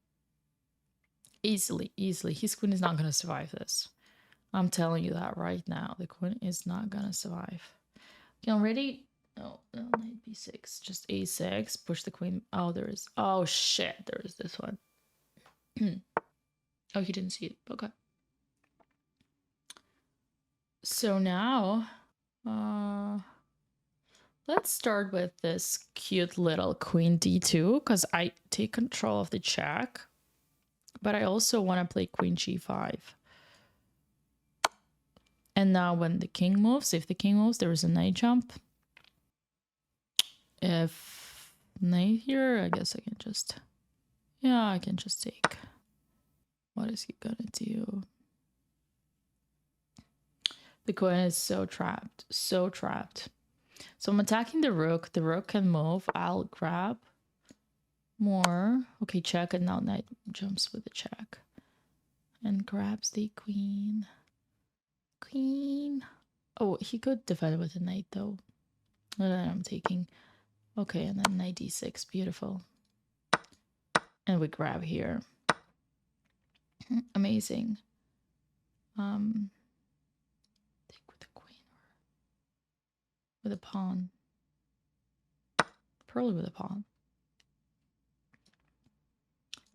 Easily. His queen is not going to survive this. I'm telling you that right now. The queen is not going to survive. Okay, I'm ready. No, knight b6. Just a6. Push the queen. Oh, there is. Oh, shit. There is this one. Oh, he didn't see it. Okay. So now, let's start with this cute little queen d2, because I take control of the check. But I also want to play queen g5. And now when the king moves, if the king moves, there is a knight jump. If knight here, I guess I can just... Yeah, I can just take. What is he gonna do? The queen is so trapped. So trapped. So I'm attacking the rook. The rook can move. I'll grab more. Okay, check, and now knight jumps with the check. And grabs the queen. Queen. Oh, he could defend with a knight though. And then I'm taking. Okay, and then knight d6. Beautiful. And we grab here. Amazing. Take with the queen or with a pawn. Probably with a pawn.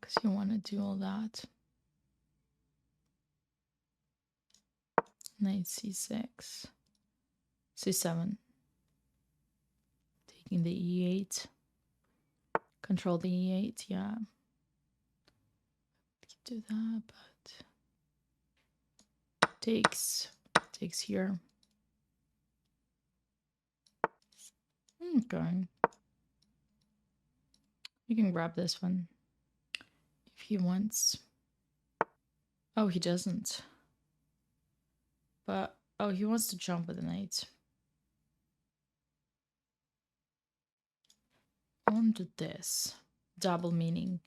Because you want to do all that. Knight c6. c7. Taking the e8. Control the e8, yeah. Do that, but takes here. Okay. You can grab this one if he wants. Oh, he doesn't. But oh, he wants to jump with the knight. On to this. Double meaning.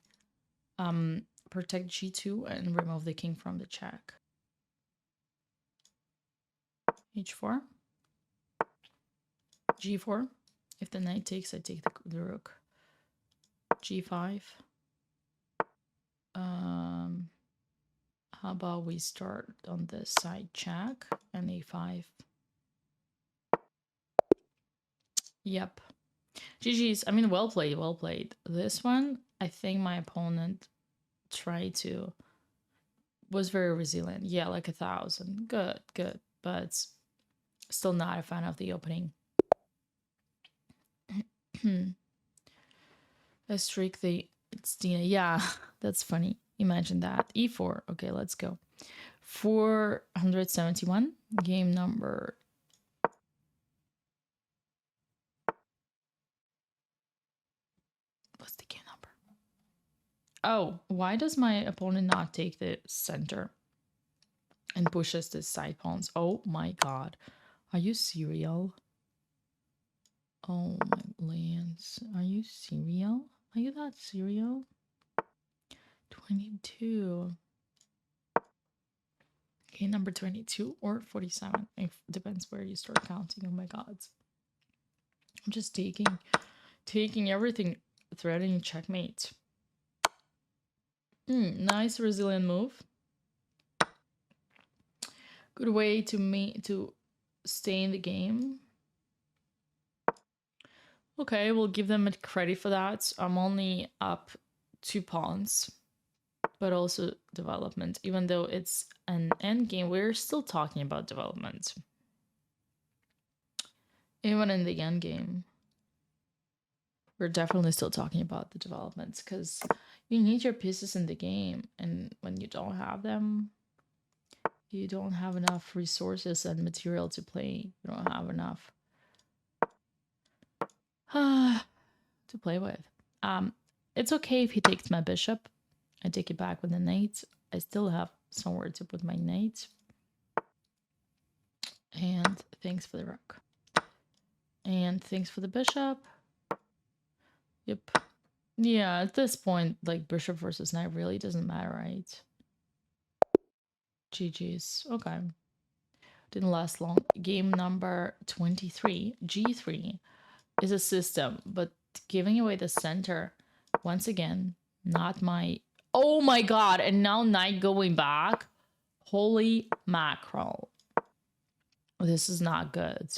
Protect g2 and remove the king from the check. h4. g4. If the knight takes, I take the rook. g5. How about we start on this side check and a5. Yep. GG's. I mean, well played, well played. This one, I think my opponent was very resilient. Yeah, like 1,000. Good, good. But still not a fan of the opening. Let's streak it's Dina. Yeah, that's funny. Imagine that. e4. Okay, let's go. 471. Game number. What's the game number? Oh, why does my opponent not take the center and pushes the side pawns? Oh my god. Are you serial? Oh my lands. Are you serial? Are you that serial? 22. Okay, number 22 or 47. It depends where you start counting. Oh my god. I'm just taking everything, threatening checkmate. Nice resilient move. Good way to stay in the game. Okay, we'll give them credit for that. I'm only up 2 pawns, but also development. Even though it's an end game, we're still talking about development. Even in the end game, we're definitely still talking about the developments because you need your pieces in the game, and when you don't have them, you don't have enough resources and material to play. You don't have enough to play with. It's okay if he takes my bishop. I take it back with the knight. I still have somewhere to put my knight. And thanks for the rook. And thanks for the bishop. Yep. Yeah, at this point, like bishop versus knight really doesn't matter, right? GG's. Okay. Didn't last long. Game number 23, G3, is a system, but giving away the center, once again, not my... Oh my god, and now knight going back? Holy mackerel. This is not good.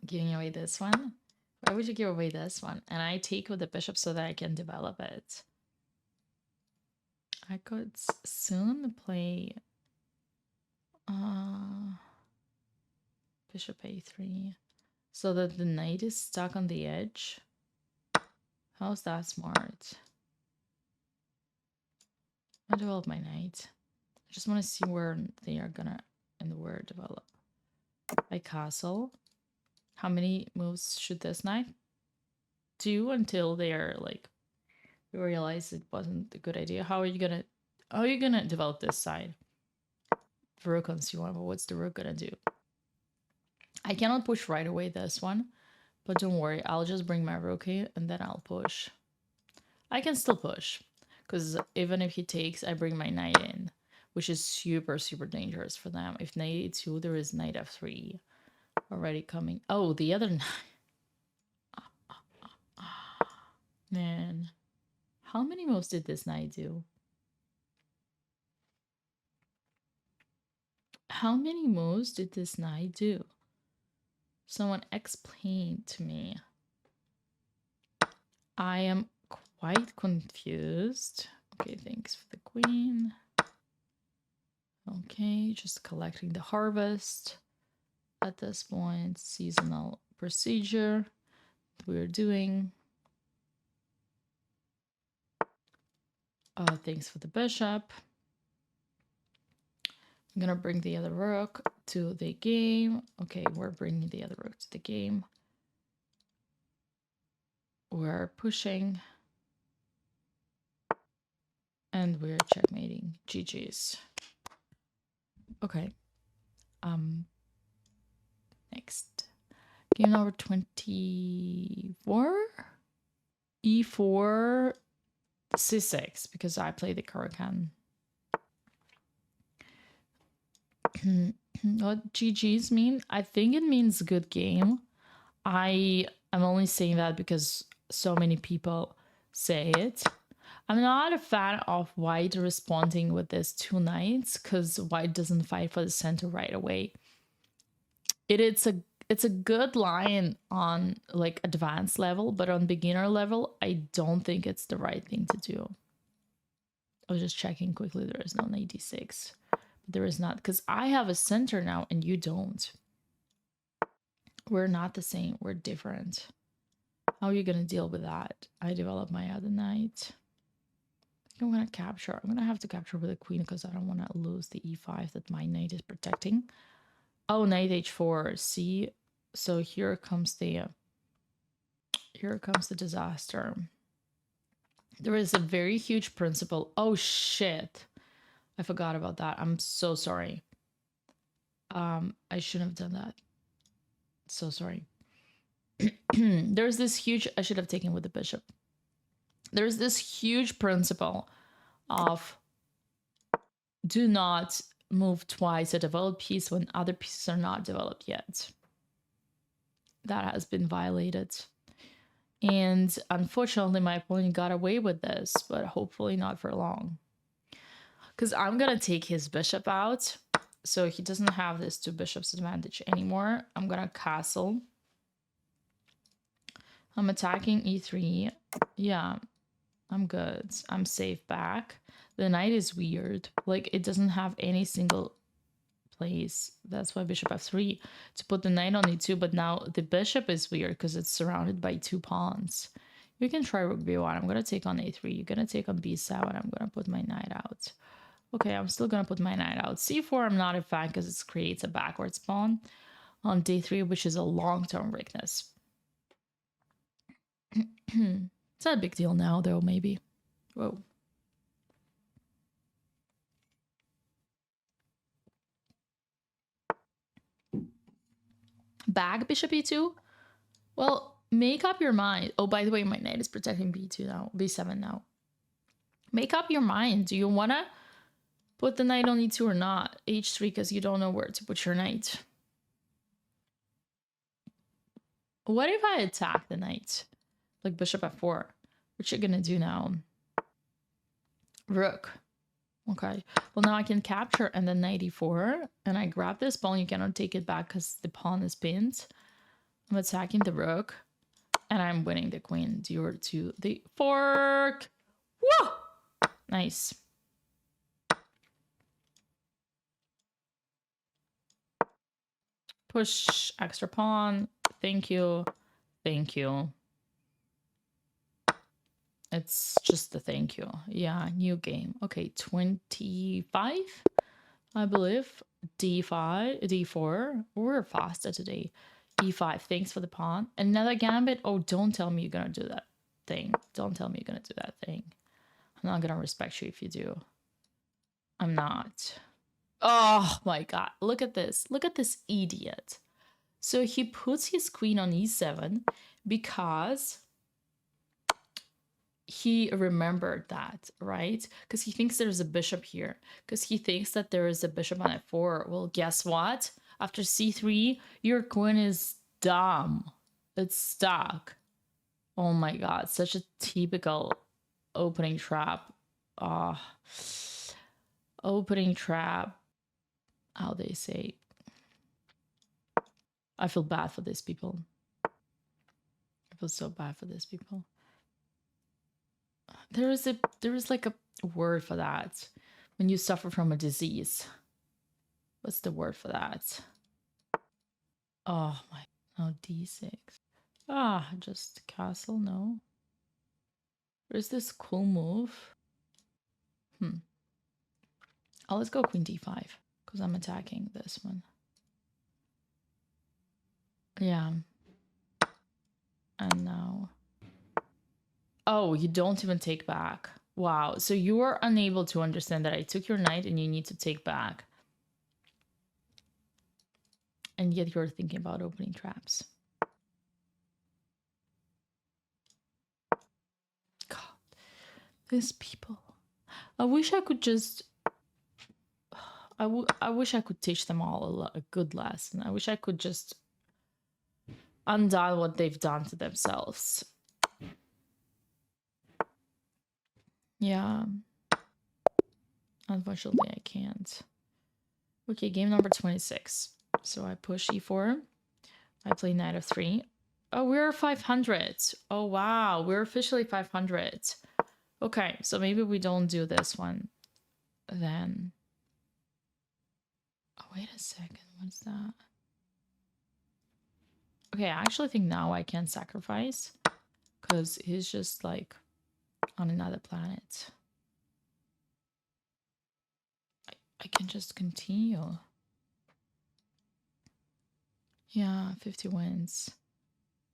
Giving away this one? Why would you give away this one? And I take with the bishop so that I can develop it. I could soon play bishop a3 so that the knight is stuck on the edge. How's that smart? I develop my knight. I just want to see where they are gonna and where develop. I castle. How many moves should this knight do until they are like realize it wasn't a good idea? How are you gonna develop this side? The rook on c1, but what's the rook gonna do? I cannot push right away this one, but don't worry, I'll just bring my rook here and then I'll push. I can still push, because even if he takes, I bring my knight in, which is super, super dangerous for them. If knight e2, there is knight f3 already coming. Oh, the other knight. Man, how many moves did this knight do? How many moves did this knight do? Someone explain to me. I am quite confused. Okay, thanks for the queen. Okay, just collecting the harvest. At this point, seasonal procedure we're doing. Thanks for the bishop. I'm gonna bring the other rook to the game. Okay, we're bringing the other rook to the game. We're pushing. And we're checkmating. GG's. Okay. Next. Game number 24. E4 C6 because I play the Karakan. What GG's mean? I think it means good game. I am only saying that because so many people say it. I'm not a fan of white responding with this 2 knights because white doesn't fight for the center right away. It's a good line on like advanced level, but on beginner level, I don't think it's the right thing to do. I was just checking quickly. There is no knight d6. There is not, because I have a center now and you don't. We're not the same. We're different. How are you going to deal with that? I develop my other knight. I'm going to capture. I'm going to have to capture with a queen because I don't want to lose the e5 that my knight is protecting. Oh, knight h4. See? So here comes the disaster. There is a very huge principle. Oh, shit. I forgot about that. I'm so sorry. I shouldn't have done that. So sorry. There's this huge, I should have taken with the bishop. There's this huge principle of do not move twice a developed piece when other pieces are not developed yet. That has been violated. And unfortunately, my opponent got away with this, but hopefully not for long. Because I'm going to take his bishop out. So he doesn't have this 2 bishops advantage anymore. I'm going to castle. I'm attacking e3. Yeah, I'm good. I'm safe back. The knight is weird. Like, it doesn't have any single place. That's why bishop f3 to put the knight on e2. But now the bishop is weird because it's surrounded by 2 pawns. You can try rook b1. I'm going to take on a3. You're going to take on b7. I'm going to put my knight out. Okay, I'm still going to put my knight out. c4, I'm not a fan because it creates a backwards pawn on d3, which is a long-term weakness. It's not a big deal now, though, maybe. Whoa. Back bishop e2? Well, make up your mind. Oh, by the way, my knight is protecting b2 now, b7 now. Make up your mind. Do you want to put the knight on e2 or not? h3, because you don't know where to put your knight. What if I attack the knight? Like bishop f4. What you gonna do now? Rook. Okay. Well, now I can capture and then knight e4. And I grab this pawn. You cannot take it back because the pawn is pinned. I'm attacking the rook. And I'm winning the queen due to the fork. Woo! Nice. Push extra pawn. Thank you. Thank you. It's just a thank you. Yeah, new game. Okay, 25, I believe. D5, D4. We're faster today. E5. Thanks for the pawn. Another gambit. Oh, don't tell me you're gonna do that thing. Don't tell me you're gonna do that thing. I'm not gonna respect you if you do. I'm not. Oh my god. Look at this. Look at this idiot. So he puts his queen on e7 because he remembered that, right? Because he thinks there's a bishop here. Because he thinks that there is a bishop on f4. Well, guess what? After c3, your queen is dumb. It's stuck. Oh my god, such a typical opening trap. Opening trap. How they say. I feel bad for these people. I feel so bad for these people. There is like a word for that. When you suffer from a disease. What's the word for that? Oh my, oh, D6. Ah, just castle, no. There's this cool move. Oh, let's go queen d5, because I'm attacking this one. Yeah. And now... Oh, you don't even take back. Wow, so you are unable to understand that I took your knight and you need to take back. And yet you're thinking about opening traps. God, these people. I wish I could just... I wish I could teach them all a good lesson. I wish I could just undone what they've done to themselves. Yeah. Unfortunately, I can't. Okay, game number 26. So I push e4. I play knight of 3. Oh, we're 500. Oh, wow. We're officially 500. Okay, so maybe we don't do this one then. Oh, wait a second. What's that? Okay, I actually think now I can sacrifice because he's just like on another planet. I can just continue. Yeah, 50 wins.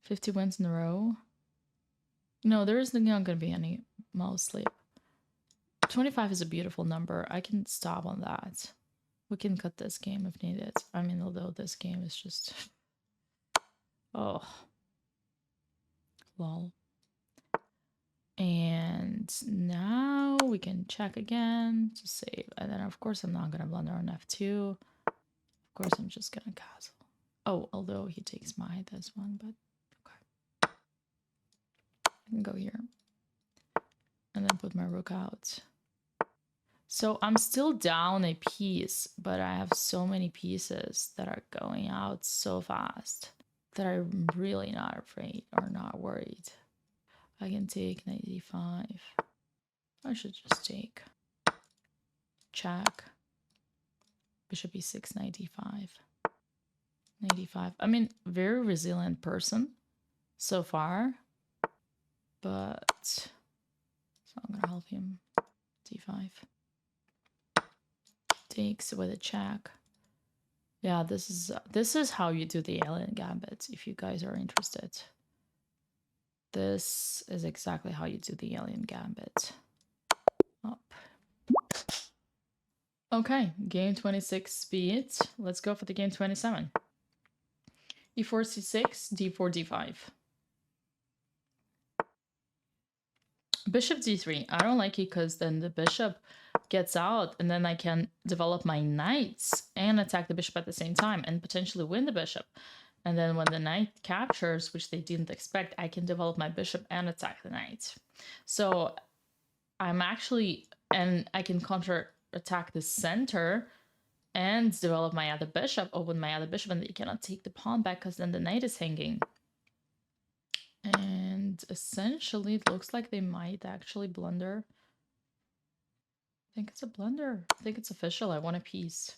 50 wins in a row. No, there is not going to be any mouse sleep. 25 is a beautiful number. I can stop on that. We can cut this game if needed. I mean, although this game is just... Oh. Lol. And now we can check again to save. And then, of course, I'm not going to blunder on F2. Of course, I'm just going to castle. Oh, although he takes my this one, but okay. I can go here. And then put my rook out. So I'm still down a piece, but I have so many pieces that are going out so fast that I'm really not afraid or not worried. I can take knight d5. I should just take. Check. Bishop e6, knight d5. Knight d5. I mean, very resilient person so far. But so I'm gonna help him. d5. Takes with a check. Yeah, this is how you do the alien gambit, if you guys are interested. This is exactly how you do the alien gambit. Up. Okay, game 26 speed. Let's go for the game 27. e4, c6, d4, d5. Bishop d3. I don't like it because then the bishop gets out and then I can develop my knights and attack the bishop at the same time and potentially win the bishop. And then when the knight captures, which they didn't expect, I can develop my bishop and attack the knight. So I'm actually, and I can counter attack the center and develop my other bishop, open my other bishop, and you cannot take the pawn back because then the knight is hanging. And essentially, it looks like they might actually blunder. I think it's a blunder. I think it's official. I want a piece.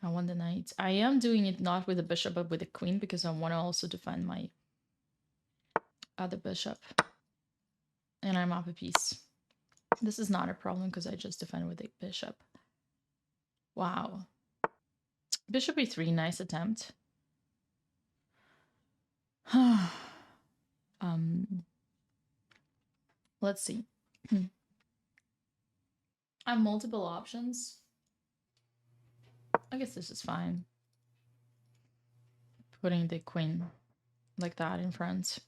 I want the knight. I am doing it not with the bishop, but with the queen because I want to also defend my other bishop. And I'm up a piece. This is not a problem because I just defend with the bishop. Wow. Bishop e3, nice attempt. Let's see. I have multiple options. I guess this is fine. Putting the queen like that in front.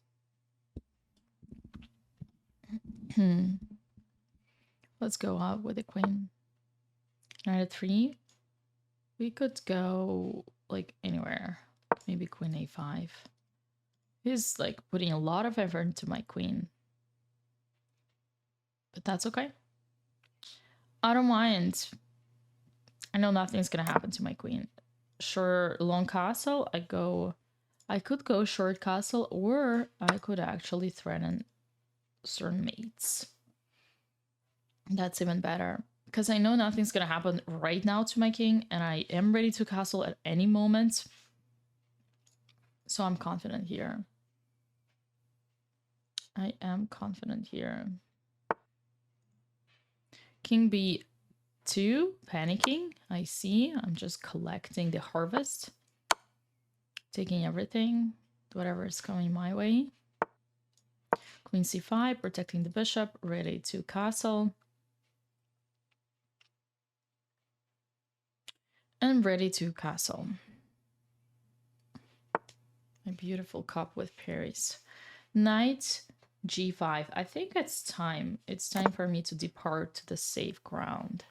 Let's go up with the queen. Knight at 3. We could go like anywhere. Maybe queen a5. He's like putting a lot of effort into my queen. But that's okay. I don't mind. I know nothing's gonna happen to my queen. Sure, long castle, I could go short castle, or I could actually threaten certain mates. That's even better. Because I know nothing's going to happen right now to my king, and I am ready to castle at any moment. So I'm confident here. I am confident here. King B2, panicking. I see. I'm just collecting the harvest. Taking everything, whatever is coming my way. Queen C5, protecting the bishop, ready to castle. And ready to castle. My beautiful cup with parries. Knight G5. I think it's time. It's time for me to depart to the safe ground.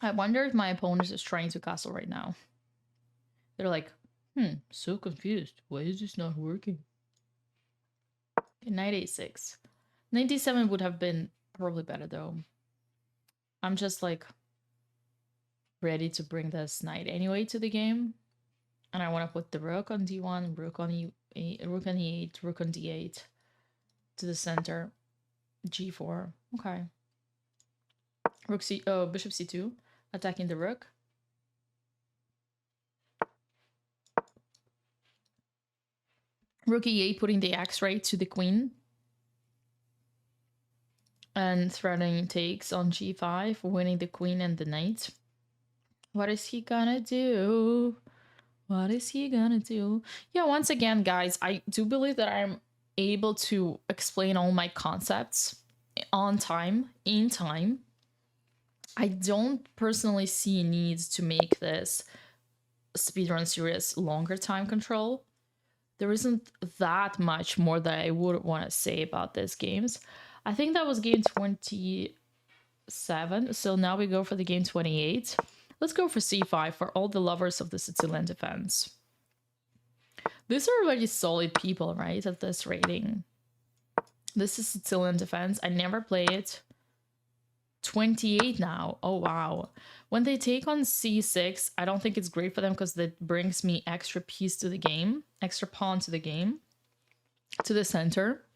I wonder if my opponent is trying to castle right now. They're like, so confused. Why is this not working? Okay, knight A6. Knight D7 would have been probably better though. I'm just like ready to bring this knight anyway to the game. And I want to put the rook on D1, rook on E8, rook on E8, rook on D8 to the center. G4. Okay. Rook C bishop C2, attacking the rook. Rook E8, putting the X right to the queen. And threatening takes on G5, winning the queen and the knight. What is he gonna do? What is he gonna do? Yeah, once again, guys, I do believe that I'm able to explain all my concepts on time, in time. I don't personally see needs to make this speedrun series longer time control. There isn't that much more that I would want to say about these games. I think that was game 27, so now we go for the game 28. Let's go for C5 for all the lovers of the Sicilian defense. These are really solid people, right, at this rating. This is Sicilian defense. I never play it. 28 now. Oh, wow. When they take on C6, I don't think it's great for them because that brings me extra piece to the game, extra pawn to the game, to the center.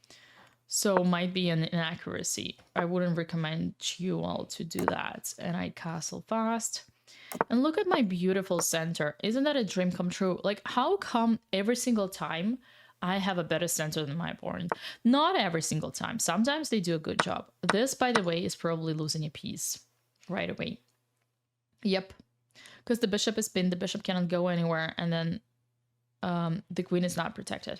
So might be an inaccuracy. I wouldn't recommend you all to do that. And I castle fast. And look at my beautiful center. Isn't that a dream come true? Like, how come every single time I have a better center than my opponent? Not every single time. Sometimes they do a good job. This, by the way, is probably losing a piece right away. Yep. Because the bishop is pinned. The bishop cannot go anywhere. And then the queen is not protected.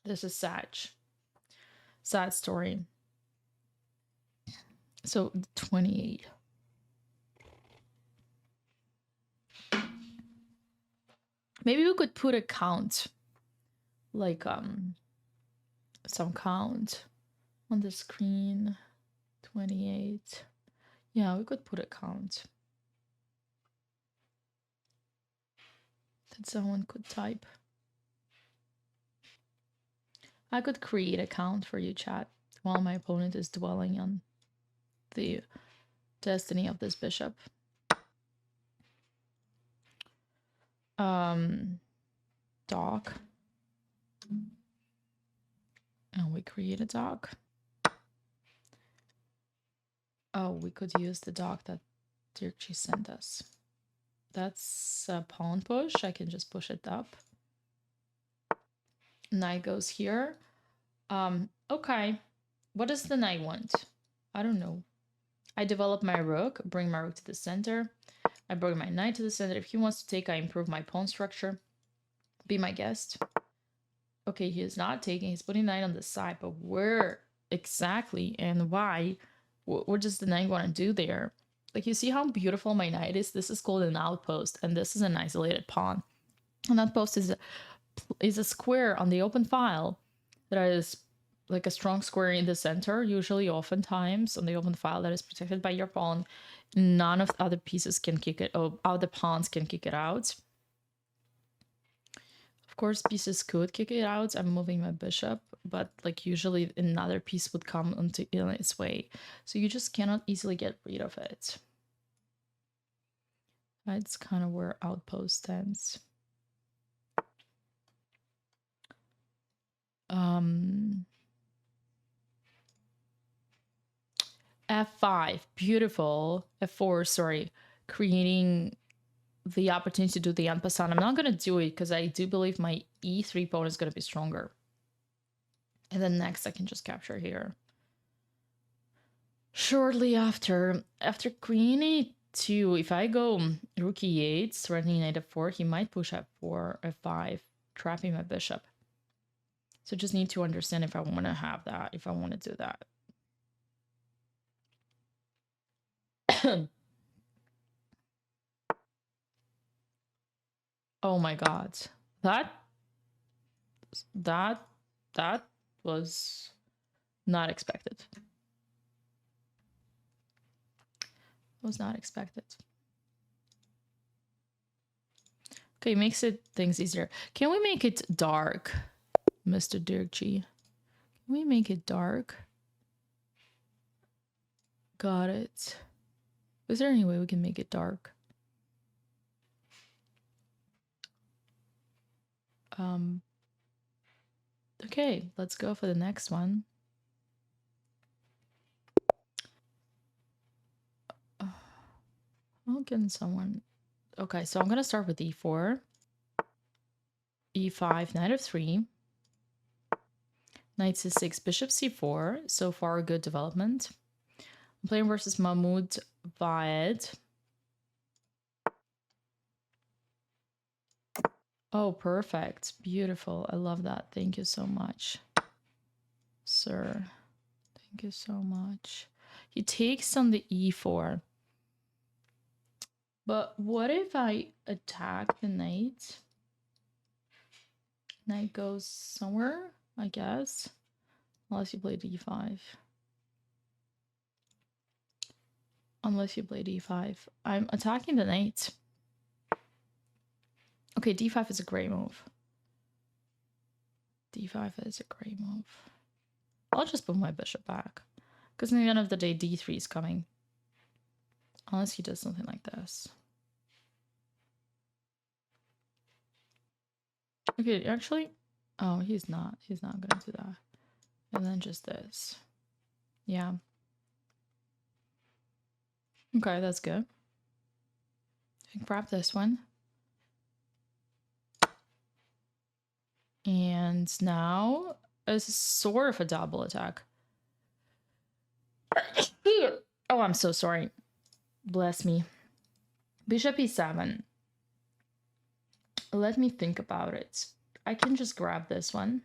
This is sad. Sad story. So 28. Maybe we could put a count, like some count on the screen. 28. Yeah, we could put a count that someone could type. I could create a count for you, chat, while my opponent is dwelling on the destiny of this bishop. Dock. And we create a dock. Oh, we could use the dock that Dirkchi sent us. That's a pawn push. I can just push it up. Knight goes here. Okay. What does the knight want? I don't know. I develop my rook, bring my rook to the center. I bring my knight to the center. If he wants to take, I improve my pawn structure. Be my guest. Okay, he is not taking. He's putting knight on the side, but where exactly and why? What does the knight want to do there? Like, you see how beautiful my knight is? This is called an outpost, and this is an isolated pawn. An outpost is a square on the open file that is like a strong square in the center, usually oftentimes on the open file that is protected by your pawn. None of the other pieces can kick it, or other pawns can kick it out. Of course, pieces could kick it out. I'm moving my bishop, but like usually another piece would come in its way. So you just cannot easily get rid of it. That's kind of where Outpost stands. F5, beautiful. F4, sorry, creating the opportunity to do the Enpassant. I'm not going to do it because I do believe my E3 pawn is going to be stronger. And then next I can just capture here. Shortly after queen e2, if I go rook e8, threatening knight f4, he might push f4, f5, trapping my bishop. So just need to understand if I want to have that, if I want to do that. Oh my god. That was not expected. Was not expected. Okay, makes it things easier. Can we make it dark, Mr. Dirkji? Can we make it dark? Got it. Is there any way we can make it dark? Okay, let's go for the next one. How can someone... Okay, so I'm gonna start with e4. e5, knight f3. Knight c6, bishop c4. So far, good development. I'm playing versus Mahmoud Vaed. Oh, perfect. Beautiful. I love that. Thank you so much, sir. Thank you so much. He takes on the e4. But what if I attack the knight? Knight goes somewhere, I guess. Unless you play d5. Unless you play d5. I'm attacking the knight. Okay, d5 is a great move. d5 is a great move. I'll just put my bishop back. Because in the end of the day, d3 is coming. Unless he does something like this. Okay, actually... Oh, he's not. He's not gonna do that. And then just this. Yeah. Okay, that's good. I can grab this one. And now it's sort of a double attack. Oh, I'm so sorry. Bless me. Bishop e7. Let me think about it. I can just grab this one.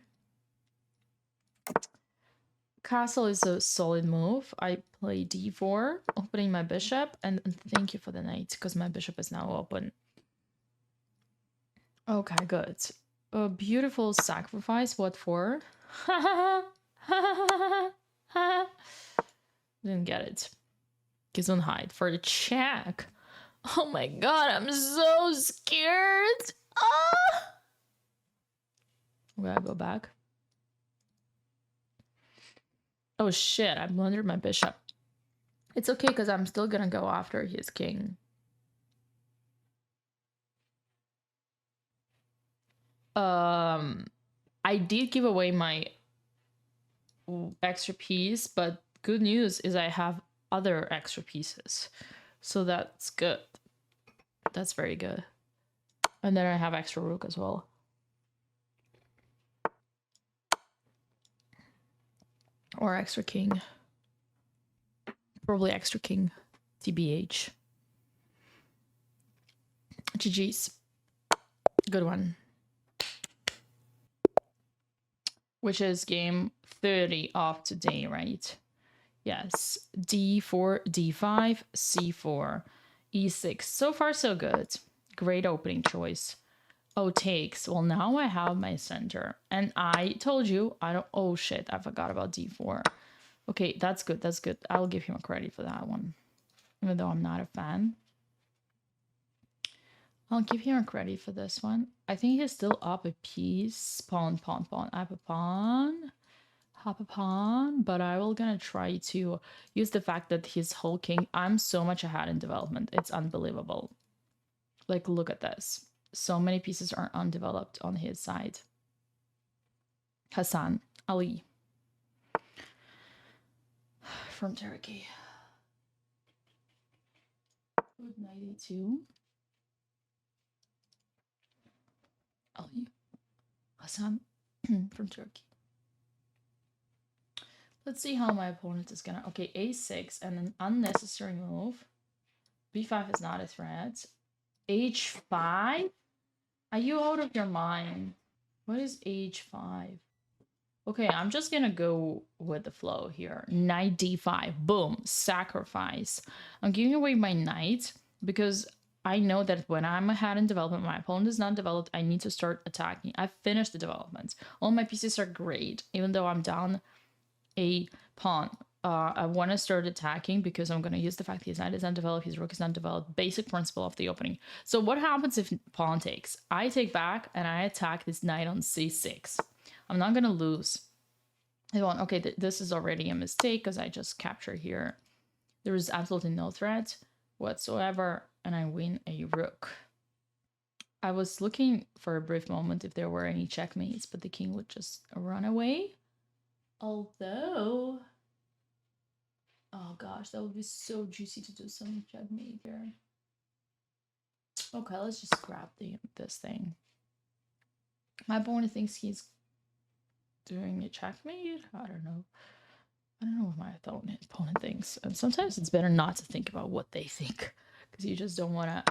Castle is a solid move. I play d4, opening my bishop, and thank you for the knight, because my bishop is now open. Okay, good. A beautiful sacrifice. What for? Didn't get it. Gesundheit for the check. Oh my god, I'm so scared. Ah! We gotta go back. Oh shit, I blundered my bishop. It's okay because I'm still gonna go after his king. I did give away my extra piece, but good news is I have other extra pieces. So that's good. That's very good. And then I have extra rook as well. Or extra king. Probably extra king. TBH. GG's. Good one. Which is game 30 of today, right? Yes. D4, D5, C4, E6. So far, so good. Great opening choice. Oh, takes. Well, now I have my center. And I told you, I don't... Oh, shit. I forgot about D4. Okay, that's good. That's good. I'll give him a credit for that one. Even though I'm not a fan. I'll give him a credit for this one. I think he's still up a piece. Pawn, pawn, pawn. Up a pawn. Hop a pawn. But I will gonna try to use the fact that he's hulking. I'm so much ahead in development. It's unbelievable. Like, look at this. So many pieces are undeveloped on his side. Hassan Ali from Turkey. 92. Ali Hassan from Turkey. Let's see how my opponent is gonna. Okay, a6 and an unnecessary move. b5 is not a threat. h5? Are you out of your mind? What is h5? Okay, I'm just gonna go with the flow here. Knight d5. Boom. Sacrifice. I'm giving away my knight because I know that when I'm ahead in development, my opponent is not developed, I need to start attacking. I've finished the development. All my pieces are great, even though I'm down a pawn. I want to start attacking because I'm going to use the fact his knight is undeveloped, his rook is undeveloped, basic principle of the opening. So what happens if pawn takes? I take back and I attack this knight on c6. I'm not going to lose. Okay, this is already a mistake because I just capture here. There is absolutely no threat whatsoever, and I win a rook. I was looking for a brief moment if there were any checkmates, but the king would just run away. Although, oh gosh, that would be so juicy to do some checkmate here. Okay, let's just grab this thing. My opponent thinks he's doing a checkmate. I don't know. I don't know what my opponent thinks. And sometimes it's better not to think about what they think because you just don't want to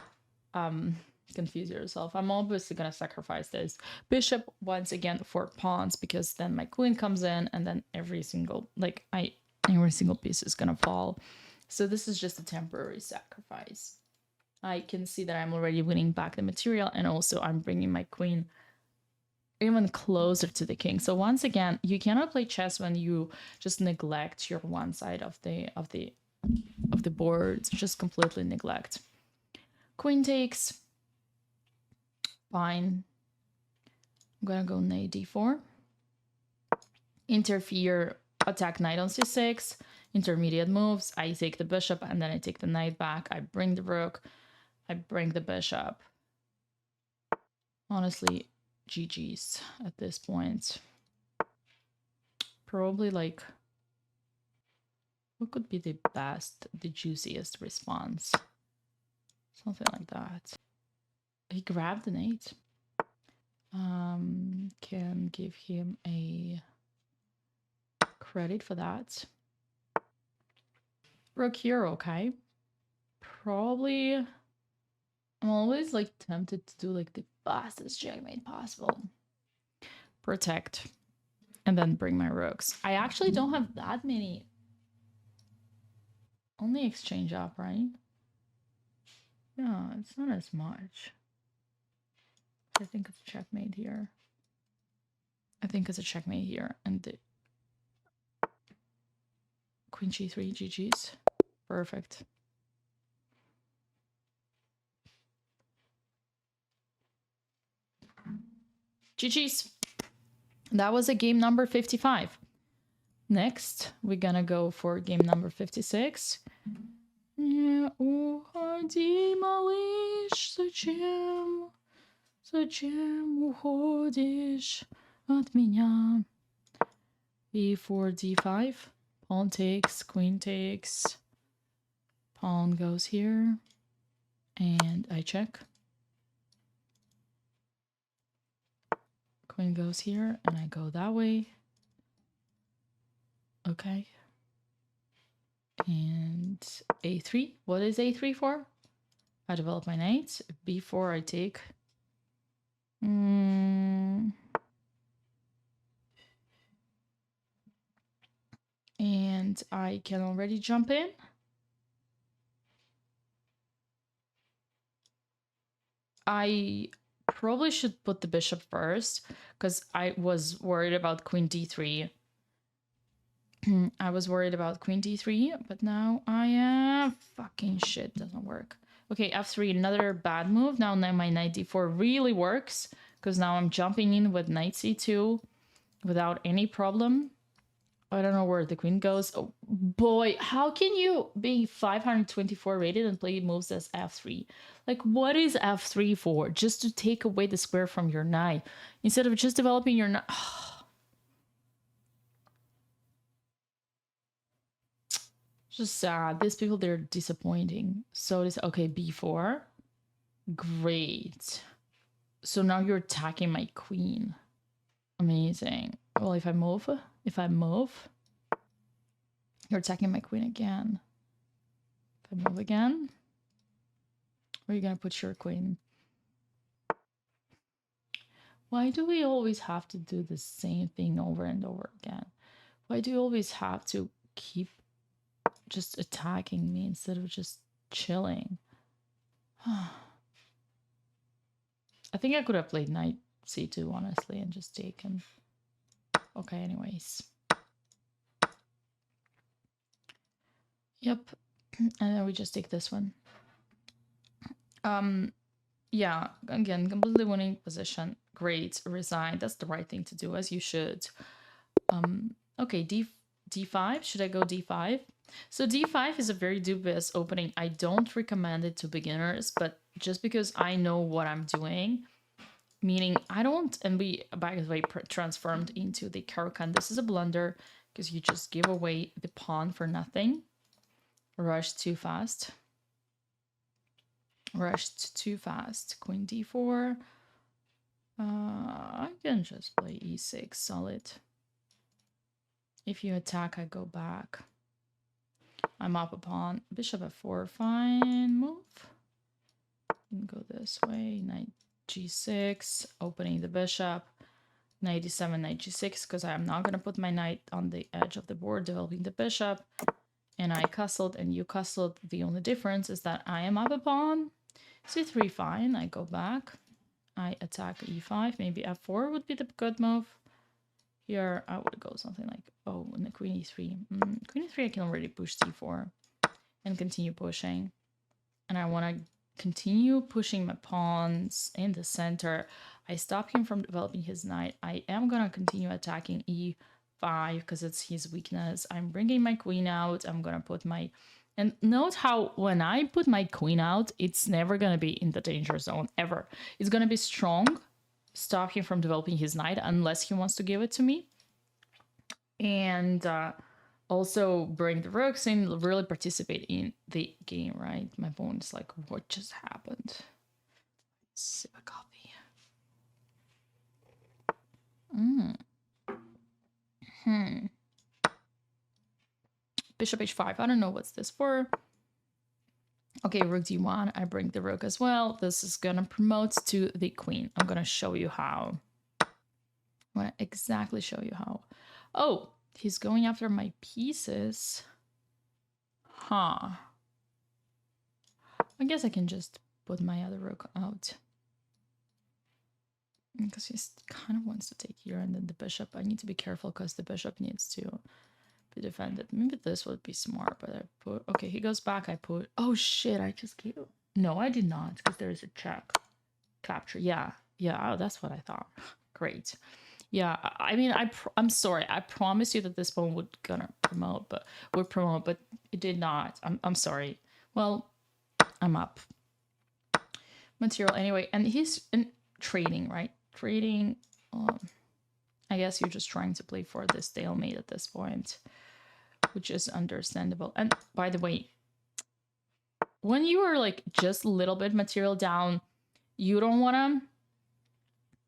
confuse yourself. I'm obviously going to sacrifice this bishop once again for pawns because then my queen comes in and then every single piece is going to fall. So this is just a temporary sacrifice. I can see that I'm already winning back the material, and also I'm bringing my queen even closer to the king. So once again, you cannot play chess when you just neglect your one side of the board. Just completely neglect. Queen takes. Fine. I'm gonna go knight d4. Interfere, attack knight on c6. Intermediate moves. I take the bishop and then I take the knight back. I bring the rook. I bring the bishop. Honestly, GG's at this point. Probably like, what could be the best, the juiciest response? Something like that. He grabbed the knight. Can give him a credit for that. Rook here, okay. Probably, I'm always like tempted to do like the fastest checkmate possible. Protect. And then bring my rooks. I actually don't have that many. Only exchange up, right? Yeah, it's not as much. I think it's a checkmate here. I think it's a checkmate here. And the queen g3, GG's. Perfect. GG's. That was a game number 55. Next, we're gonna go for game number 56. Уходи, малыш, зачем уходишь от меня? b4, d5. Pawn takes, queen takes. Pawn goes here. And I check. Queen goes here, and I go that way. Okay. And a3. What is a3 for? I develop my knight. b4, I take. And I can already jump in. I probably should put the bishop first because I was worried about queen d3. I was worried about queen d3, but now I am fucking shit. Doesn't work. Okay, f3, another bad move. Now my knight d4 really works because now I'm jumping in with knight c2 without any problem. I don't know where the queen goes. Oh boy, how can you be 524 rated and play moves as f3? Like, what is f3 for? Just to take away the square from your knight instead of just developing your knight. Just sad. These people, they're disappointing. So this okay, b4. Great. So now you're attacking my queen. Amazing. Well, if I move, you're attacking my queen again. If I move again, where are you gonna put your queen? Why do we always have to do the same thing over and over again? Why do you always have to keep just attacking me instead of just chilling? I think I could have played knight c2, honestly, and just taken. Okay, anyways. Yep. And then we just take this one. Yeah, again, completely winning position. Great, resign. That's the right thing to do, as you should. Okay, d5. Should I go d5? So d5 is a very dubious opening. I don't recommend it to beginners, but just because I know what I'm doing, meaning I don't, and we, by the way, transformed into the Karukan. This is a blunder because you just give away the pawn for nothing. Rushed too fast. Rushed too fast. Queen d4. I can just play e6, solid. If you attack, I go back. I'm up a pawn. Bishop f4, fine move. Go this way. Knight g6, opening the bishop. Knight d7, knight g6, because I'm not going to put my knight on the edge of the board, developing the bishop. And I castled and you castled. The only difference is that I am up a pawn. c3, fine. I go back. I attack e5. Maybe f4 would be the good move. Here, I would go something like, oh, and the queen e3. Queen e3, I can already push c4 and continue pushing. And I want to continue pushing my pawns in the center. I stop him from developing his knight. I am going to continue attacking e5 because it's his weakness. I'm bringing my queen out. I'm going to put my... And note how when I put my queen out, it's never going to be in the danger zone, ever. It's going to be strong, stop him from developing his knight unless he wants to give it to me. And also bring the rooks in, really participate in the game, right? My phone is like, what just happened? Sip a coffee. Bishop h5. I don't know what's this for. Okay, rook d1. I bring the rook as well. This is gonna promote to the queen. I'm gonna show you how. I'm gonna exactly show you how. Oh, he's going after my pieces. Huh. I guess I can just put my other rook out. Because he kind of wants to take here, and then the bishop. I need to be careful because the bishop needs to be defended. Maybe this would be smart, but I put... Okay, he goes back. I put... Oh, shit, I just gave... No, I did not, because there is a check. Capture. Yeah. Yeah, oh, that's what I thought. Great. Yeah, I mean, I'm sorry. I promised you that this one would promote, but it did not. I'm sorry. Well, I'm up. Material anyway, and he's in trading, right? Trading. I guess you're just trying to play for this stalemate at this point, which is understandable. And by the way, when you are like just a little bit material down, you don't want to...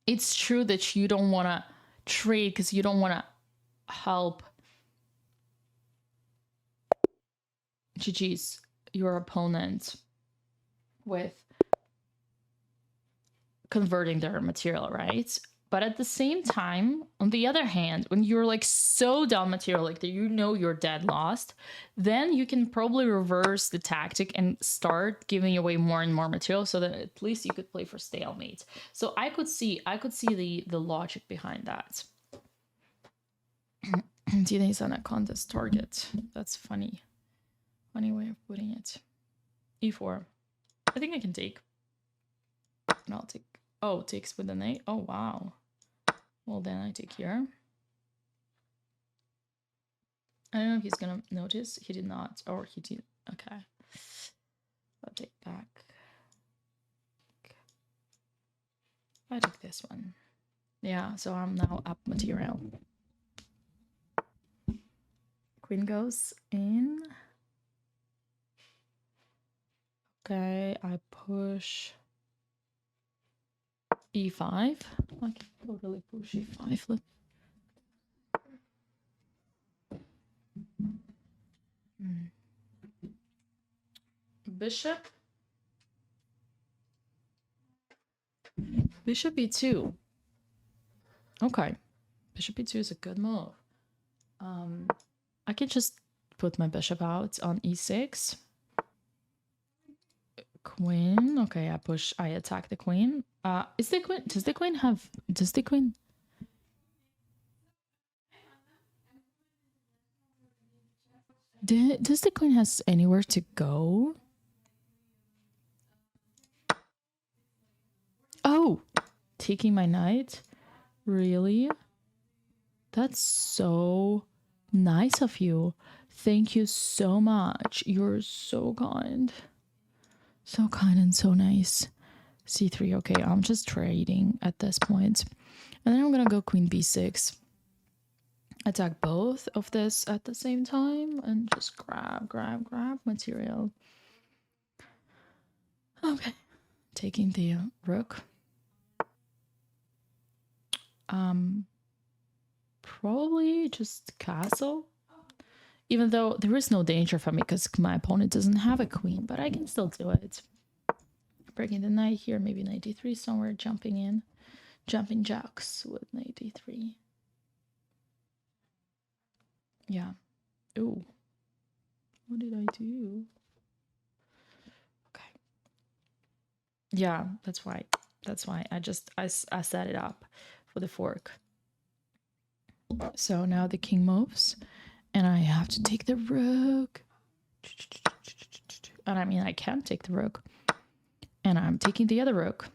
It's true that you don't want to trade because you don't want to help GG's your opponent with converting their material, right? But at the same time, on the other hand, when you're like so down material, like that, you know you're dead lost, then you can probably reverse the tactic and start giving away more and more material so that at least you could play for stalemate. So I could see the logic behind that. Teenage on a contest target. That's funny. Funny way of putting it. E4. I think I can take. And I'll take. Oh, takes with an 8. Oh, wow. Well, then I take here. I don't know if he's gonna notice. He did not. Or he did. Okay. I'll take back. I take this one. Yeah, so I'm now up material. Queen goes in. Okay, I push e5. I can totally push e5. Look. Bishop. Bishop e2. Okay. Bishop e2 is a good move. I can just put my bishop out on e6. Queen. Okay, I attack the queen. Does the queen have, does the queen has anywhere to go? Oh, taking my knight? Really? That's so nice of you. Thank you so much. You're so kind. So kind and so nice. c3. Okay, I'm just trading at this point. And then I'm gonna go queen b6. Attack both of this at the same time and just grab material. Okay. Taking the rook. Probably just castle. Even though there is no danger for me because my opponent doesn't have a queen, but I can still do it. Breaking the knight here, maybe knight d3 somewhere, jumping in. Jumping jacks with knight d3. Yeah. Ooh. What did I do? Okay. Yeah, that's why. That's why I set it up for the fork. So now the king moves. And I have to take the rook. And I mean, I can take the rook. And I'm taking the other rook.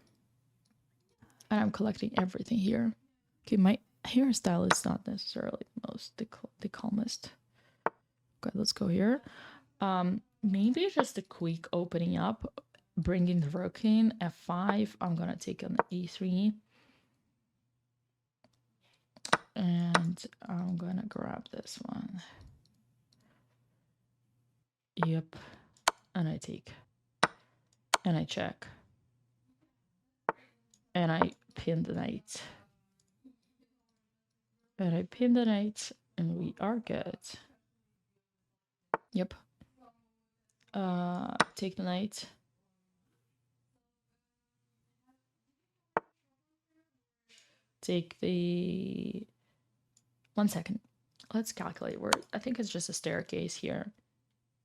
And I'm collecting everything here. Okay, my hairstyle is not necessarily the calmest. Okay, let's go here. Maybe just a quick opening up, bringing the rook in, f5. I'm gonna take an e3. And I'm gonna grab this one. Yep. And I take. And I check. And I pin the knight. And I pin the knight. And we are good. Yep. Take the knight. Take the... 1 second. Let's calculate. I think it's just a staircase here.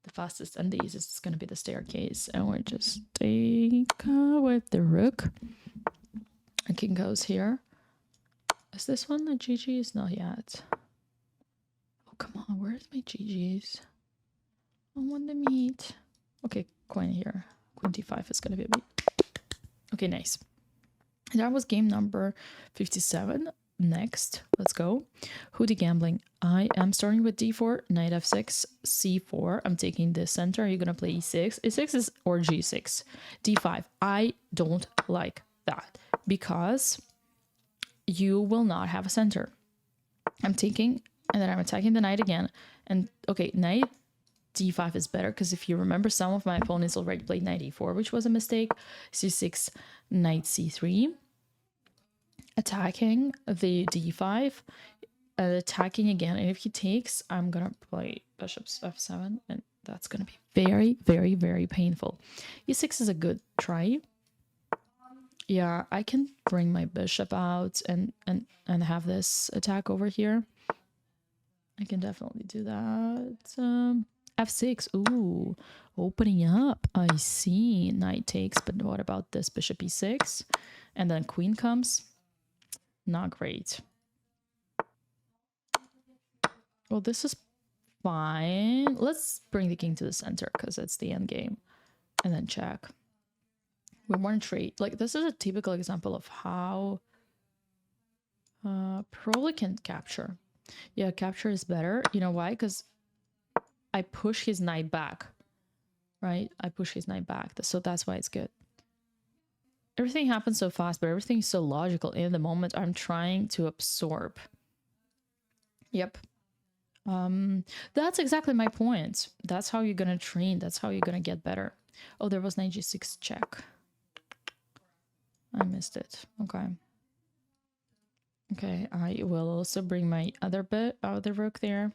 The fastest and the easiest is going to be the staircase. And we're just take with the rook. And king goes here. Is this one the GG's? Not yet. Oh, come on. Where's my GG's? I want the meat. Okay, queen here. Queen d5 is going to be a bit. Okay, nice. That was game number 57. Next, let's go. Hoodie gambling. I am starting with d4, knight f6, c4. I'm taking the center. Are you gonna play e6? E6 is or g6. d5. I don't like that because you will not have a center. I'm taking, and then I'm attacking the knight again. And okay, knight d5 is better because if you remember, some of my opponents already played knight e4, which was a mistake. c6, knight c3. Attacking the d5, attacking again, and if he takes, I'm gonna play bishop f7, and that's gonna be very, very, very painful. e6 is a good try. Yeah, I can bring my bishop out and have this attack over here. I can definitely do that. f6. Ooh, opening up. I see. Knight takes, but what about this bishop e6? And then queen comes. Not great. Well, this is fine. Let's bring the king to the center because it's the end game. And then check. We want to trade. Like, this is a typical example of how probably can capture. Yeah, capture is better. You know why? Because I push his knight back. Right? I push his knight back. So that's why it's good. Everything happens so fast, but everything is so logical in the moment. I'm trying to absorb. Yep. That's exactly my point. That's how you're gonna train. That's how you're gonna get better. Oh, there was knight g6 check. I missed it. Okay. Okay, I will also bring my other rook there.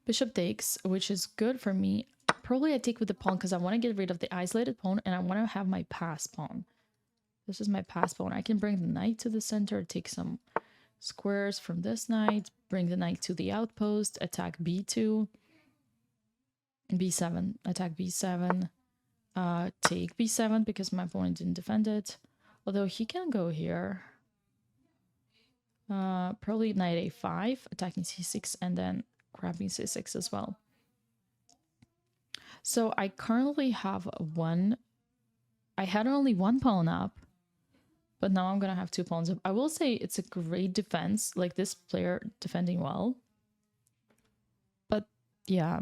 Bishop takes, which is good for me. Probably I take with the pawn because I want to get rid of the isolated pawn and I want to have my pass pawn. This is my pass pawn. I can bring the knight to the center, take some squares from this knight, bring the knight to the outpost, attack b2, b7, attack b7, take b7 because my opponent didn't defend it. Although he can go here. Probably knight a5, attacking c6, and then grabbing c6 as well. So I currently have I had only one pawn up, but now I'm gonna have two pawns up. I will say it's a great defense, like this player defending well. But yeah,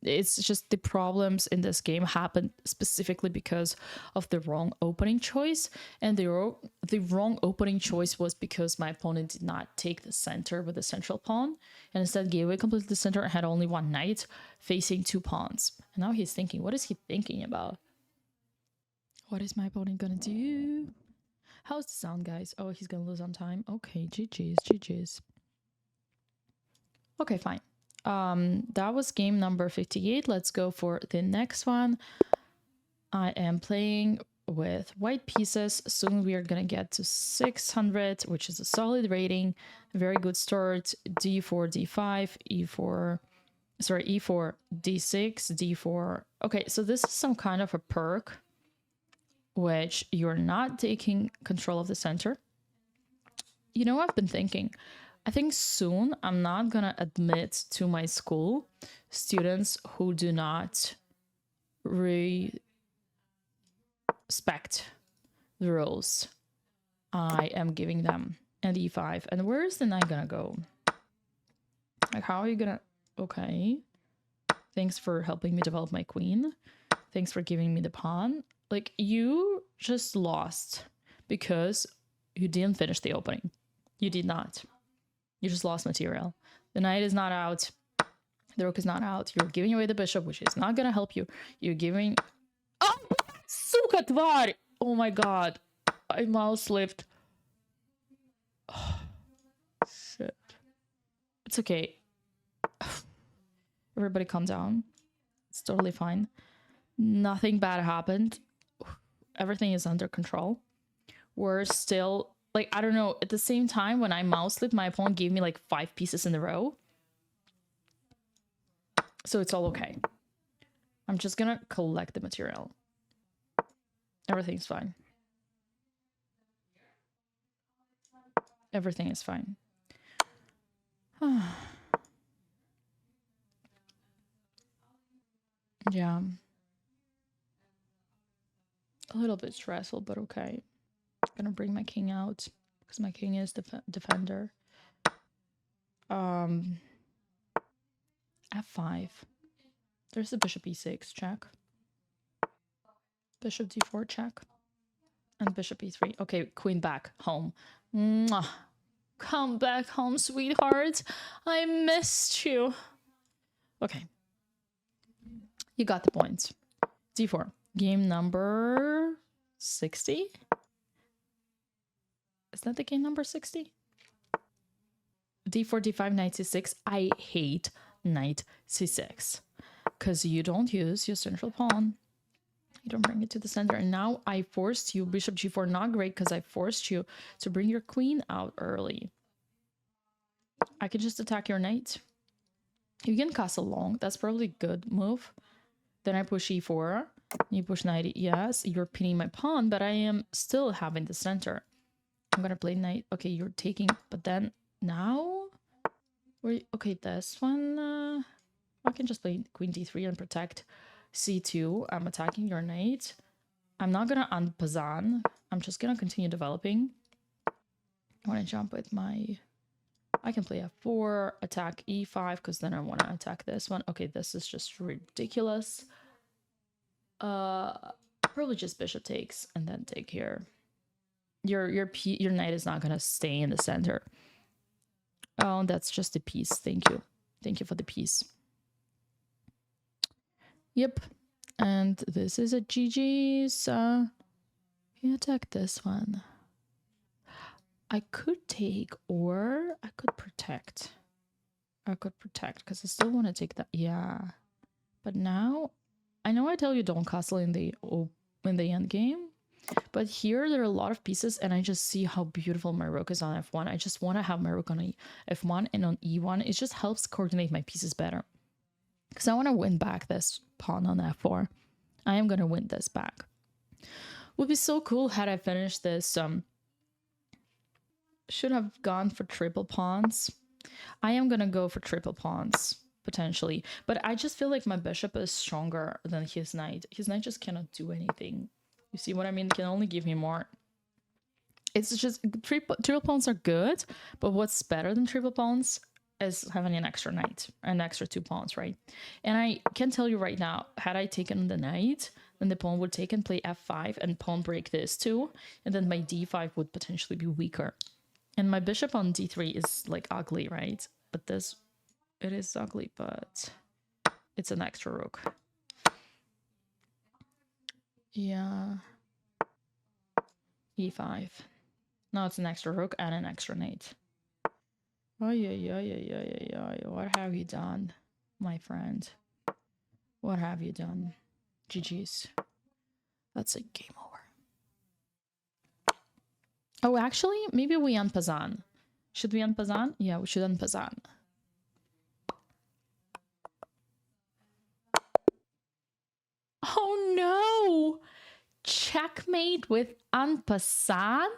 it's just the problems in this game happened specifically because of the wrong opening choice. And the wrong opening choice was because my opponent did not take the center with the central pawn and instead gave away completely the center and had only one knight facing two pawns. And now he's thinking, what is he thinking about? What is my opponent gonna do? How's the sound, guys? Oh, he's gonna lose on time. Okay, GG's, GG's. Okay, fine. That was game number 58. Let's go for the next one. I am playing with white pieces. Soon we are gonna get to 600, which is a solid rating. Very good start. d4, d5, e4, sorry, e4, d6, d4. Okay, so this is some kind of a perk, which you're not taking control of the center. You know, I've been thinking, I think soon I'm not gonna admit to my school students who do not respect the rules I am giving them. And e5. And where is the knight gonna go? Like, how are you gonna... Okay. Thanks for helping me develop my queen. Thanks for giving me the pawn. Like, you just lost because you didn't finish the opening. You did not. You just lost material. The knight is not out. The rook is not out. You're giving away the bishop, which is not gonna help you. You're giving... Oh, suka тварь! Oh my god. I mouse slipped. Oh, shit. It's okay. Everybody calm down. It's totally fine. Nothing bad happened. Everything is under control. We're still... Like, I don't know, at the same time, when I mouse slipped, my opponent gave me like 5 pieces in a row. So it's all okay. I'm just gonna collect the material. Everything's fine. Everything is fine. Yeah. A little bit stressful, but okay. I'm gonna bring my king out because my king is defender. F5. There's the bishop e6 check. Bishop d4 check. And bishop e3. Okay, queen back home. Mwah. Come back home, sweetheart. I missed you. Okay. You got the points. d4. Game number 60? Is that the game number 60? d4, d5, knight c6. I hate knight c6 because you don't use your central pawn. You don't bring it to the center. And now I forced you, bishop g4, not great because I forced you to bring your queen out early. I can just attack your knight. You can castle long. That's probably a good move. Then I push e4. You push knight. Yes, you're pinning my pawn, but I am still having the center. I'm gonna play knight. Okay, you're taking, but then now, okay, this one. I can just play queen d3 and protect c2. I'm attacking your knight. I'm not gonna Enpassant. I'm just gonna continue developing. I want to jump with my... I can play f4, attack e5, because then I want to attack this one. Okay, this is just ridiculous. Probably just bishop takes and then take here. Your knight is not gonna stay in the center. Oh, that's just a piece. Thank you. Thank you for the piece. Yep. And this is a GG's. He attacked this one. I could take, or I could protect. I could protect because I still want to take that. Yeah, but now I know I tell you don't castle in the end game, but here there are a lot of pieces, and I just see how beautiful my Rook is on F1. I just want to have my Rook on F1 and on E1. It just helps coordinate my pieces better because I want to win back this pawn on F4. I am gonna win this back. Would be so cool had I finished this. Should have gone for triple pawns. I am gonna go for triple pawns potentially, but I just feel like my bishop is stronger than his knight. His knight just cannot do anything. You see what I mean? It can only give me more. It's just triple pawns are good, but what's better than triple pawns is having an extra knight, an extra 2 pawns, right? And I can tell you right now, had I taken the knight, then the pawn would take and play f5 and pawn break this too, and then my d5 would potentially be weaker. And my bishop on d3 is like ugly, right? But this, it is ugly, but it's an extra rook. Yeah. e5. Now it's an extra rook and an extra knight. Oh, yeah. What have you done, my friend? What have you done? GG's. That's a game over. Oh, actually, maybe we Enpassant. Should we Enpassant? Yeah, we should Enpassant. Oh no! Checkmate with Enpassant?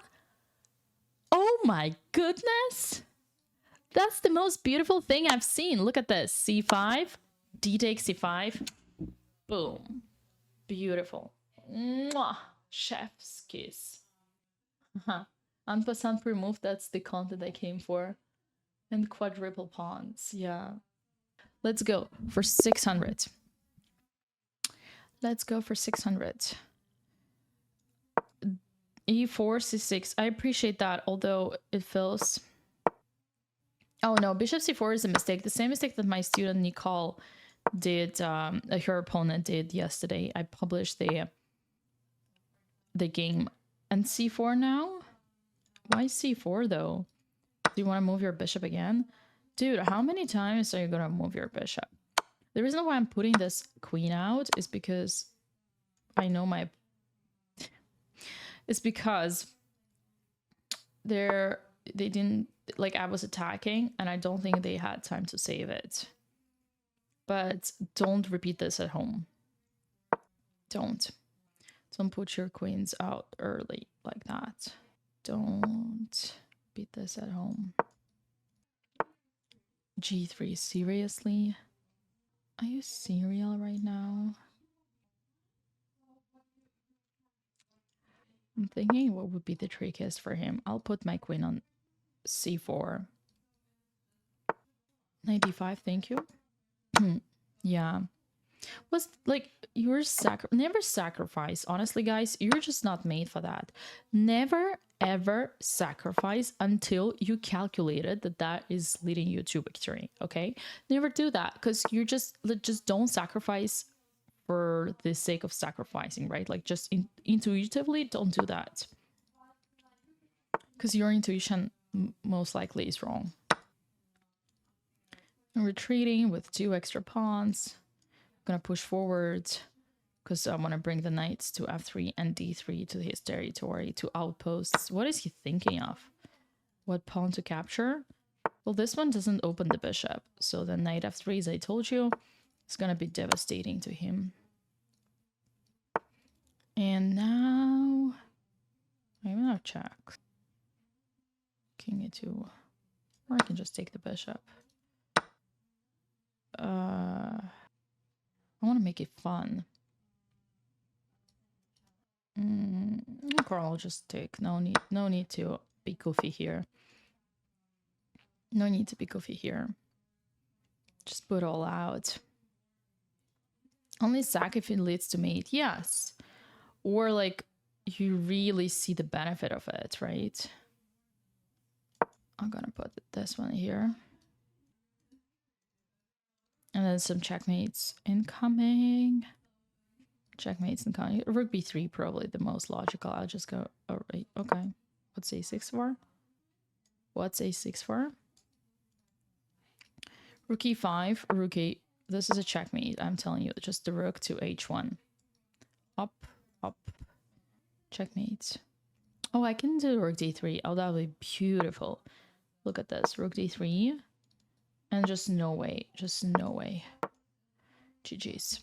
Oh my goodness! That's the most beautiful thing I've seen. Look at this. C5, D takes C5. Boom. Beautiful. Mwah! Chef's kiss. Enpassant removed, that's the content I came for. And quadruple pawns, yeah. Let's go for 600. Let's go for 600. E4, C6. I appreciate that, although it feels... Oh no, bishop C4 is a mistake. The same mistake that my student Nicole did, her opponent did yesterday. I published the game. And C4 now? Why C4 though? Do you want to move your bishop again? Dude, how many times are you gonna move your bishop? The reason why I'm putting this queen out is because I know my... It's because they didn't... Like, I was attacking, and I don't think they had time to save it. But don't repeat this at home. Don't put your queens out early like that. Don't beat this at home. G3, seriously? Are you serial right now? I'm thinking what would be the trickiest for him. I'll put my queen on C4. 95, thank you. Yeah. Was like, you're never sacrifice. Honestly, guys, you're just not made for that. Never ever sacrifice until you calculated that is leading you to victory. Okay, never do that, because you're just don't sacrifice for the sake of sacrificing, right? Like, just intuitively don't do that, because your intuition most likely is wrong. I'm retreating with 2 extra pawns. I'm gonna push forward because I want to bring the knights to f3 and d3 to his territory, to outposts. What is he thinking of? What pawn to capture? Well, this one doesn't open the bishop, so the knight f3, as I told you, is gonna be devastating to him. And now I'm gonna check. King e2, or I can just take the bishop. I want to make it fun. I'll just take. No need to be goofy here. No need to be goofy here. Just put all out. Only sack if it leads to mate. Yes. Or like you really see the benefit of it, right? I'm gonna put this one here. And then some checkmates incoming. Checkmates and con. Rook b3 probably the most logical. I'll just go. Oh, right. Okay. What's a6 for? What's a6 for? Rook e5. Rook e. This is a checkmate. I'm telling you, just the rook to h1. Up, up. Checkmate. Oh, I can do rook d3. Oh, that would be beautiful. Look at this. Rook d3. And just no way. Just no way. GG's.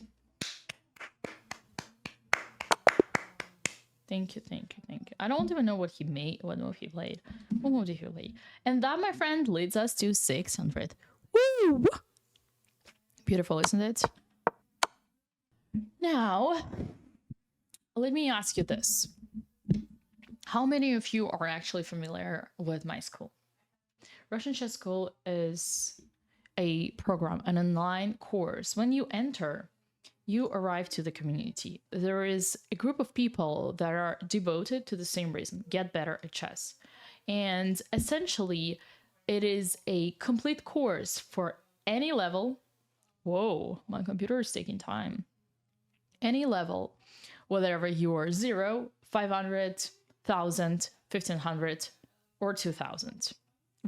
Thank you, thank you, thank you. I don't even know what he made, what move he played. What move did he play? And that, my friend, leads us to 600. Woo! Beautiful, isn't it? Now, let me ask you this. How many of you are actually familiar with my school? Russian Chess School is a program, an online course. When you enter, you arrive to the community. There is a group of people that are devoted to the same reason, get better at chess. And essentially, it is a complete course for any level. Whoa, my computer is taking time. Any level, whatever you are 0, 500, 1000, 1500, or 2000.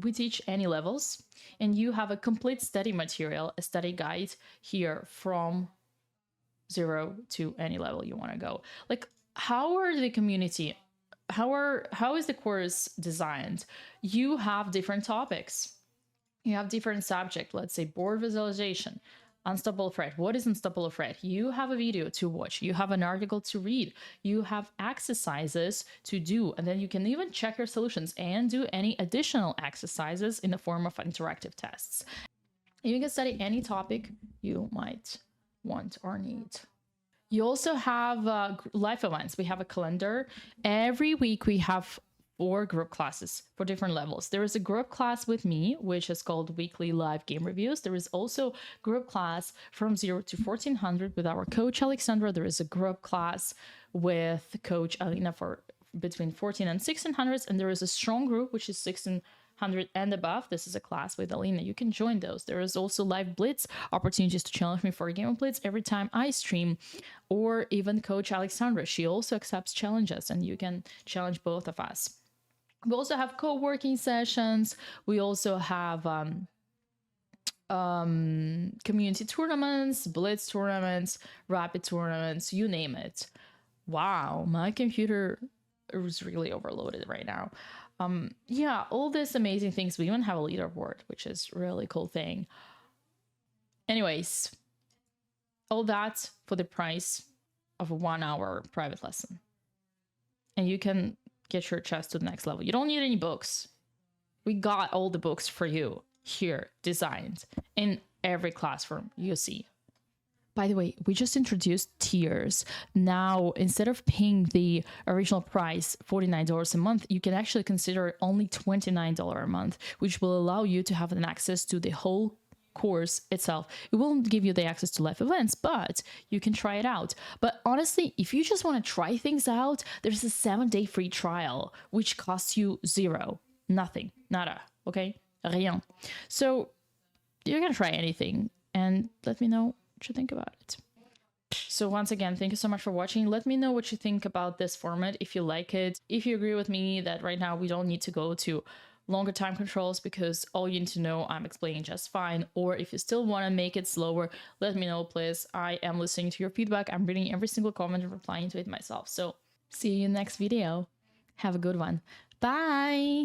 We teach any levels, and you have a complete study material, a study guide here from 0 to any level you want to go. Like, how are the community, how is the course designed? You have different topics. You have different subjects. Let's say board visualization, unstoppable threat. What is unstoppable threat? You have a video to watch. You have an article to read. You have exercises to do. And then you can even check your solutions and do any additional exercises in the form of interactive tests. You can study any topic you might want or need. You also have live events. We have a calendar. Every week we have 4 group classes for different levels. There is a group class with me, which is called Weekly Live Game Reviews. There is also group class from 0 to 1400 with our coach Alexandra. There is a group class with coach Alina for between 14 and 1600s. And there is a strong group, which is 1600 and above. This is a class with Alina. You can join those. There is also live blitz opportunities to challenge me for a game of blitz every time I stream, or even coach Alexandra. She also accepts challenges, and you can challenge both of us. We also have co-working sessions. We also have community tournaments, blitz tournaments, rapid tournaments, you name it. Wow, my computer is really overloaded right now. Yeah, all these amazing things. We even have a leaderboard, which is a really cool thing. Anyways, all that for the price of a 1-hour private lesson. And you can get your chess to the next level. You don't need any books. We got all the books for you here, designed in every classroom you see. By the way, we just introduced tiers. Now, instead of paying the original price, $49 a month, you can actually consider only $29 a month, which will allow you to have an access to the whole course itself. It won't give you the access to live events, but you can try it out. But honestly, if you just want to try things out, there's a 7-day free trial, which costs you 0, nothing, nada, okay? Rien. So you're gonna try anything and let me know what you think about it. So once again, thank you so much for watching. Let me know what you think about this format, if you like it, if you agree with me that right now we don't need to go to longer time controls because all you need to know I'm explaining just fine, or if you still want to make it slower, let me know, please. I am listening to your feedback. I'm reading every single comment and replying to it myself. So see you in the next video. Have a good one. Bye.